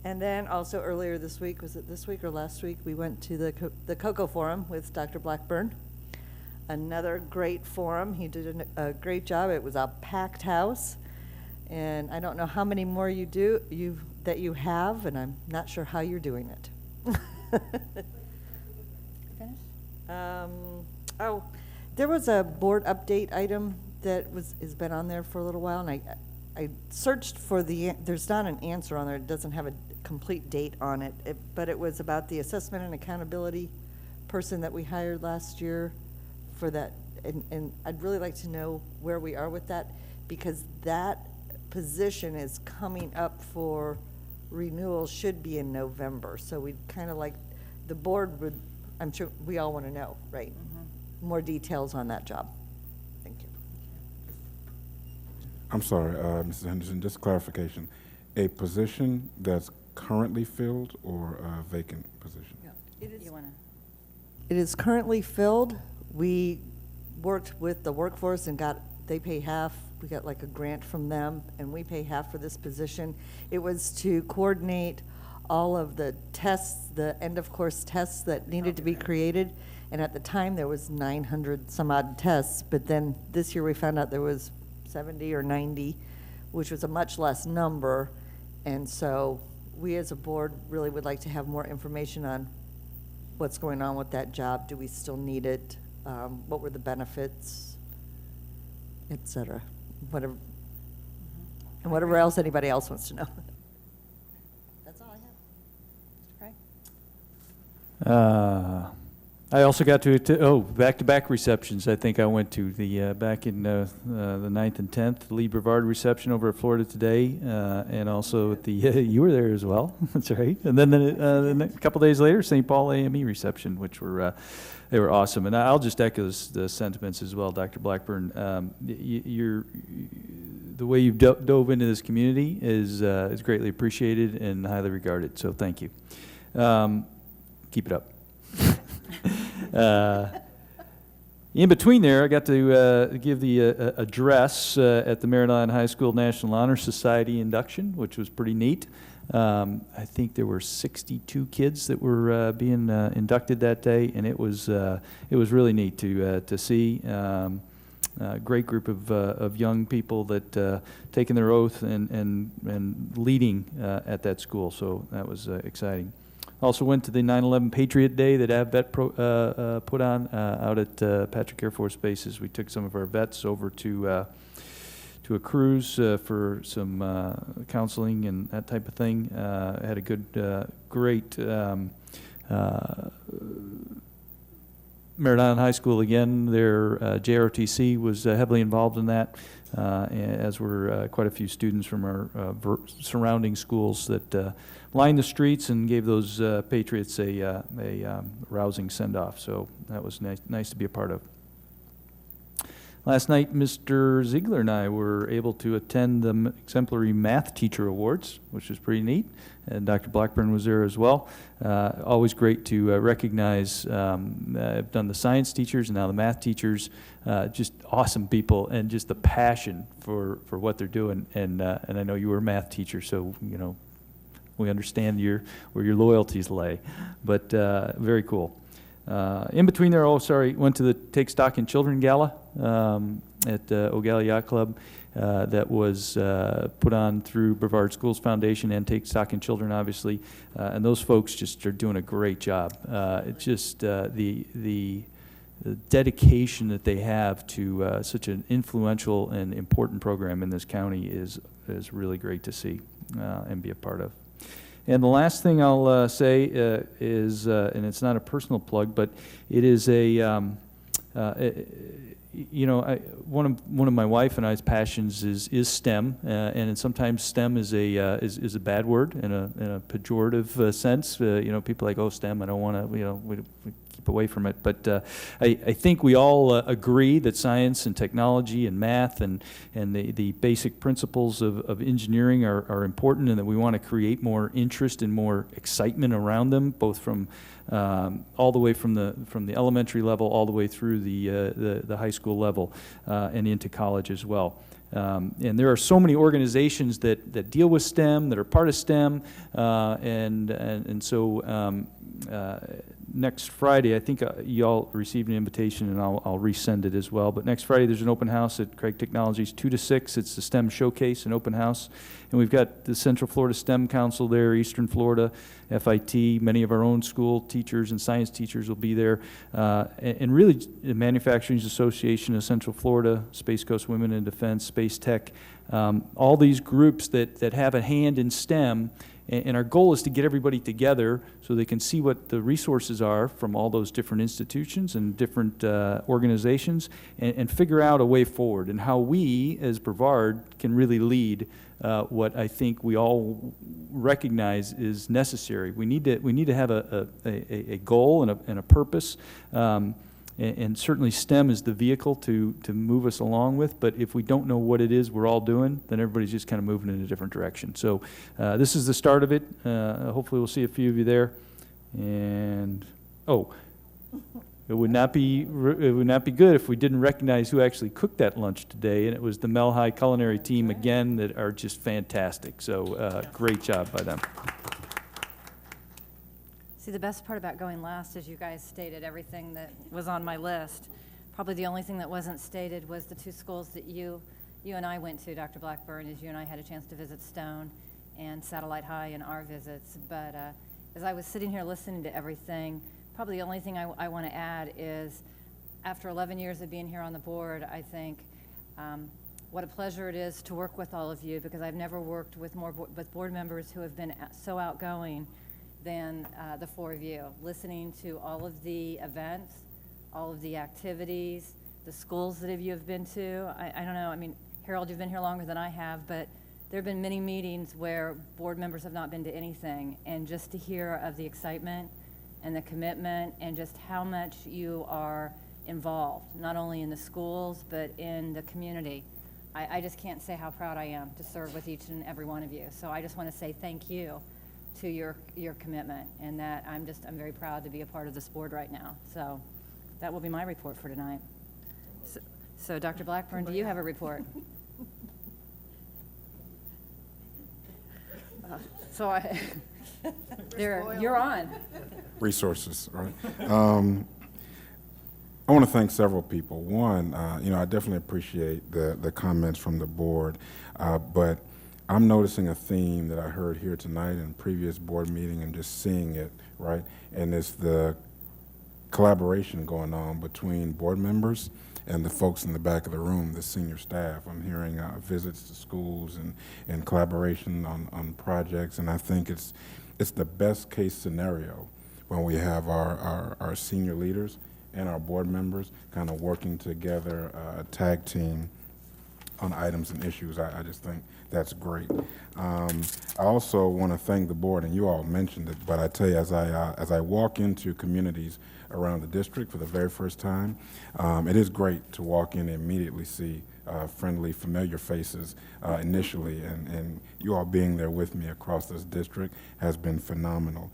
And then also earlier this week, was it this week or last week, we went to the COCO Forum with Dr. Blackburn. Another great forum. He did a great job. It was a packed house, And I don't know how many more that you have, and I'm not sure how you're doing it. Oh, there was a board update item that has been on there for a little while, and I searched for there's not an answer on there. It doesn't have a complete date on it, but it was about the assessment and accountability person that we hired last year for that, and I'd really like to know where we are with that, because that position is coming up for renewal, should be in November. So we'd kind of like, the board would, I'm sure we all want to know, right? More details on that job. Thank you. I'm sorry, Mrs. Henderson, just clarification. A position that's currently filled or a vacant position? It is currently filled. We worked with the workforce and they pay half. We got like a grant from them, and we pay half for this position. It was to coordinate all of the tests, the end-of-course tests that needed to be created. And at the time, there was 900 some odd tests, but then this year we found out there was 70 or 90, which was a much less number. And so we as a board really would like to have more information on what's going on with that job. Do we still need it? What were the benefits, et cetera? Whatever, and whatever else anybody else wants to know. That's all I have. Mr. Craig? I also got to back-to-back receptions. I think I went to the back in the 9th and 10th, Lee Brevard reception over at Florida Today, and also at the you were there as well. That's right. And then a couple days later, St. Paul AME reception, which were they were awesome. And I'll just echo the sentiments as well, Dr. Blackburn. The way you've dove into this community is greatly appreciated and highly regarded. So thank you. Keep it up. In between there, I got to give the address at the Merritt Island High School National Honor Society induction, which was pretty neat. I think there were 62 kids that were being inducted that day, and it was really neat to see. Great group of young people that taking their oath and leading at that school, so that was exciting. Also went to the 9/11 Patriot Day that AvVet put on out at Patrick Air Force Bases. We took some of our vets over to a cruise for some counseling and that type of thing. Had a great Merritt Island High School again. Their JROTC was heavily involved in that, as were quite a few students from our surrounding schools that lined the streets and gave those Patriots a rousing send-off. So that was nice to be a part of. Last night, Mr. Ziegler and I were able to attend the Exemplary Math Teacher Awards, which was pretty neat, and Dr. Blackburn was there as well. Always great to recognize, I've done the science teachers and now the math teachers, just awesome people and just the passion for what they're doing. And I know you were a math teacher, so, you know, we understand where your loyalties lay, but very cool. In between there, went to the Take Stock in Children Gala at O'Galley Yacht Club that was put on through Brevard Schools Foundation and Take Stock in Children, obviously. And those folks just are doing a great job. It's just the dedication that they have to such an influential and important program in this county is really great to see and be a part of. And the last thing I'll say is, and it's not a personal plug, but it is one of my wife and I's passions is STEM, and sometimes STEM is a bad word in a pejorative sense. People like, oh, STEM, I don't want to, we keep away from it. But I think we all agree that science and technology and math and the basic principles of engineering are important, and that we want to create more interest and more excitement around them, both from all the way from the elementary level all the way through the high school level and into college as well. And there are so many organizations that deal with STEM, that are part of STEM, and so next Friday, I think y'all received an invitation, and I'll resend it as well. But next Friday, there's an open house at Craig Technologies, 2 to 6. It's the STEM Showcase, an open house. And we've got the Central Florida STEM Council there, Eastern Florida, FIT, many of our own school teachers and science teachers will be there. And really, the Manufacturing Association of Central Florida, Space Coast Women in Defense, Space Tech, all these groups that have a hand in STEM. And our goal is to get everybody together so they can see what the resources are from all those different institutions and different organizations, and figure out a way forward and how we, as Brevard, can really lead what I think we all recognize is necessary. We need to have a goal and a purpose. And certainly STEM is the vehicle to move us along with, but if we don't know what it is we're all doing, then everybody's just kind of moving in a different direction. So this is the start of it. Hopefully we'll see a few of you there. And, it would not be good if we didn't recognize who actually cooked that lunch today, and it was the Mel High culinary team again that are just fantastic. So great job by them. See, the best part about going last is you guys stated everything that was on my list. Probably the only thing that wasn't stated was the 2 schools that you and I went to, Dr. Blackburn, as you and I had a chance to visit Stone and Satellite High in our visits. But as I was sitting here listening to everything, probably the only thing I want to add is, after 11 years of being here on the board, I think what a pleasure it is to work with all of you, because I've never worked with with board members who have been so outgoing than the 4 of you, listening to all of the events, all of the activities, the schools that you have been to. I don't know, I mean, Harold, you've been here longer than I have, but there have been many meetings where board members have not been to anything, and just to hear of the excitement and the commitment and just how much you are involved, not only in the schools, but in the community. I just can't say how proud I am to serve with each and every one of you. So I just want to say thank you to your commitment, and that I'm very proud to be a part of this board right now. So that will be my report for tonight. So Dr. Blackburn, do you have a report? You're on. Resources, right? I want to thank several people. One, I definitely appreciate the comments from the board, but I'm noticing a theme that I heard here tonight in previous board meeting and just seeing it, right? And it's the collaboration going on between board members and the folks in the back of the room, the senior staff. I'm hearing visits to schools and collaboration on projects, and I think it's the best case scenario when we have our senior leaders and our board members kind of working together, a tag team on items and issues. I just think that's great. I also want to thank the board, and you all mentioned it, but I tell you, as I walk into communities around the district for the very first time, it is great to walk in and immediately see friendly, familiar faces initially, and you all being there with me across this district has been phenomenal.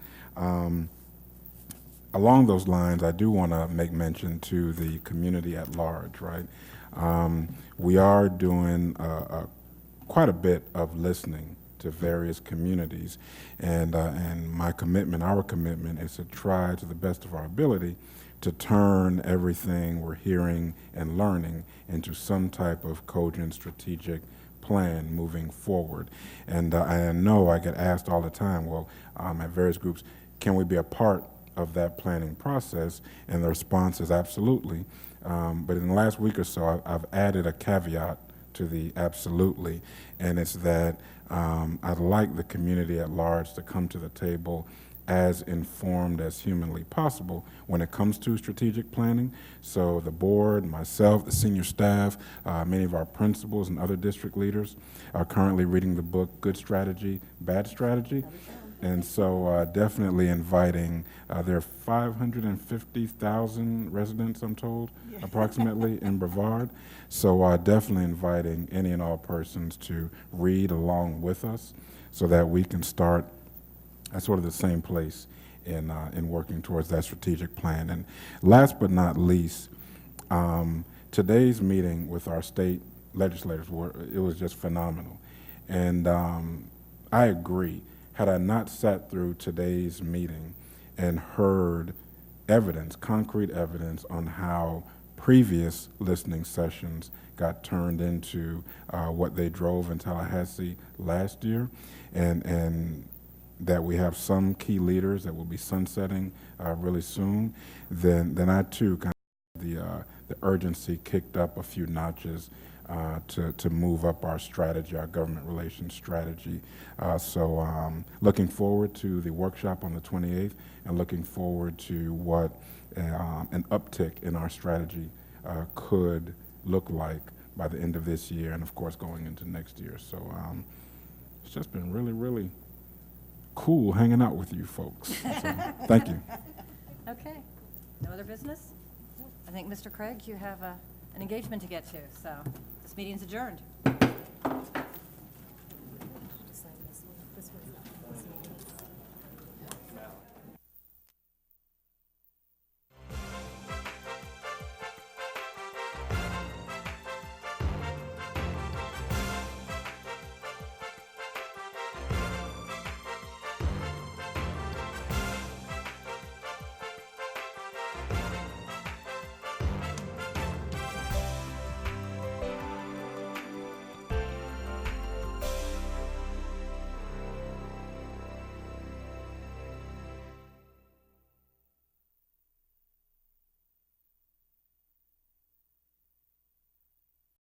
Along those lines, I do want to make mention to the community at large, right? We are doing quite a bit of listening to various communities, and my commitment, our commitment, is to try to the best of our ability to turn everything we're hearing and learning into some type of cogent strategic plan moving forward. And I know I get asked all the time, well, at various groups, can we be a part of that planning process? And the response is absolutely. But in the last week or so, I've added a caveat to the absolutely, and it's that I'd like the community at large to come to the table as informed as humanly possible when it comes to strategic planning. So the board, myself, the senior staff, many of our principals and other district leaders are currently reading the book Good Strategy, Bad Strategy. And so definitely inviting, there are 550,000 residents, I'm told, approximately in Brevard. So definitely inviting any and all persons to read along with us so that we can start at sort of the same place in working towards that strategic plan. And last but not least, today's meeting with our state legislators, it was just phenomenal. And I agree. Had I not sat through today's meeting and heard evidence, concrete evidence on how previous listening sessions got turned into what they drove in Tallahassee last year, and that we have some key leaders that will be sunsetting really soon, then I too kind of the urgency kicked up a few notches to move up our strategy, our government relations strategy. So looking forward to the workshop on the 28th, and looking forward to what an uptick in our strategy could look like by the end of this year, and of course going into next year. So it's just been really, really cool hanging out with you folks. So, thank you. Okay. No other business? I think, Mr. Craig, you have an engagement to get to, so this meeting's adjourned.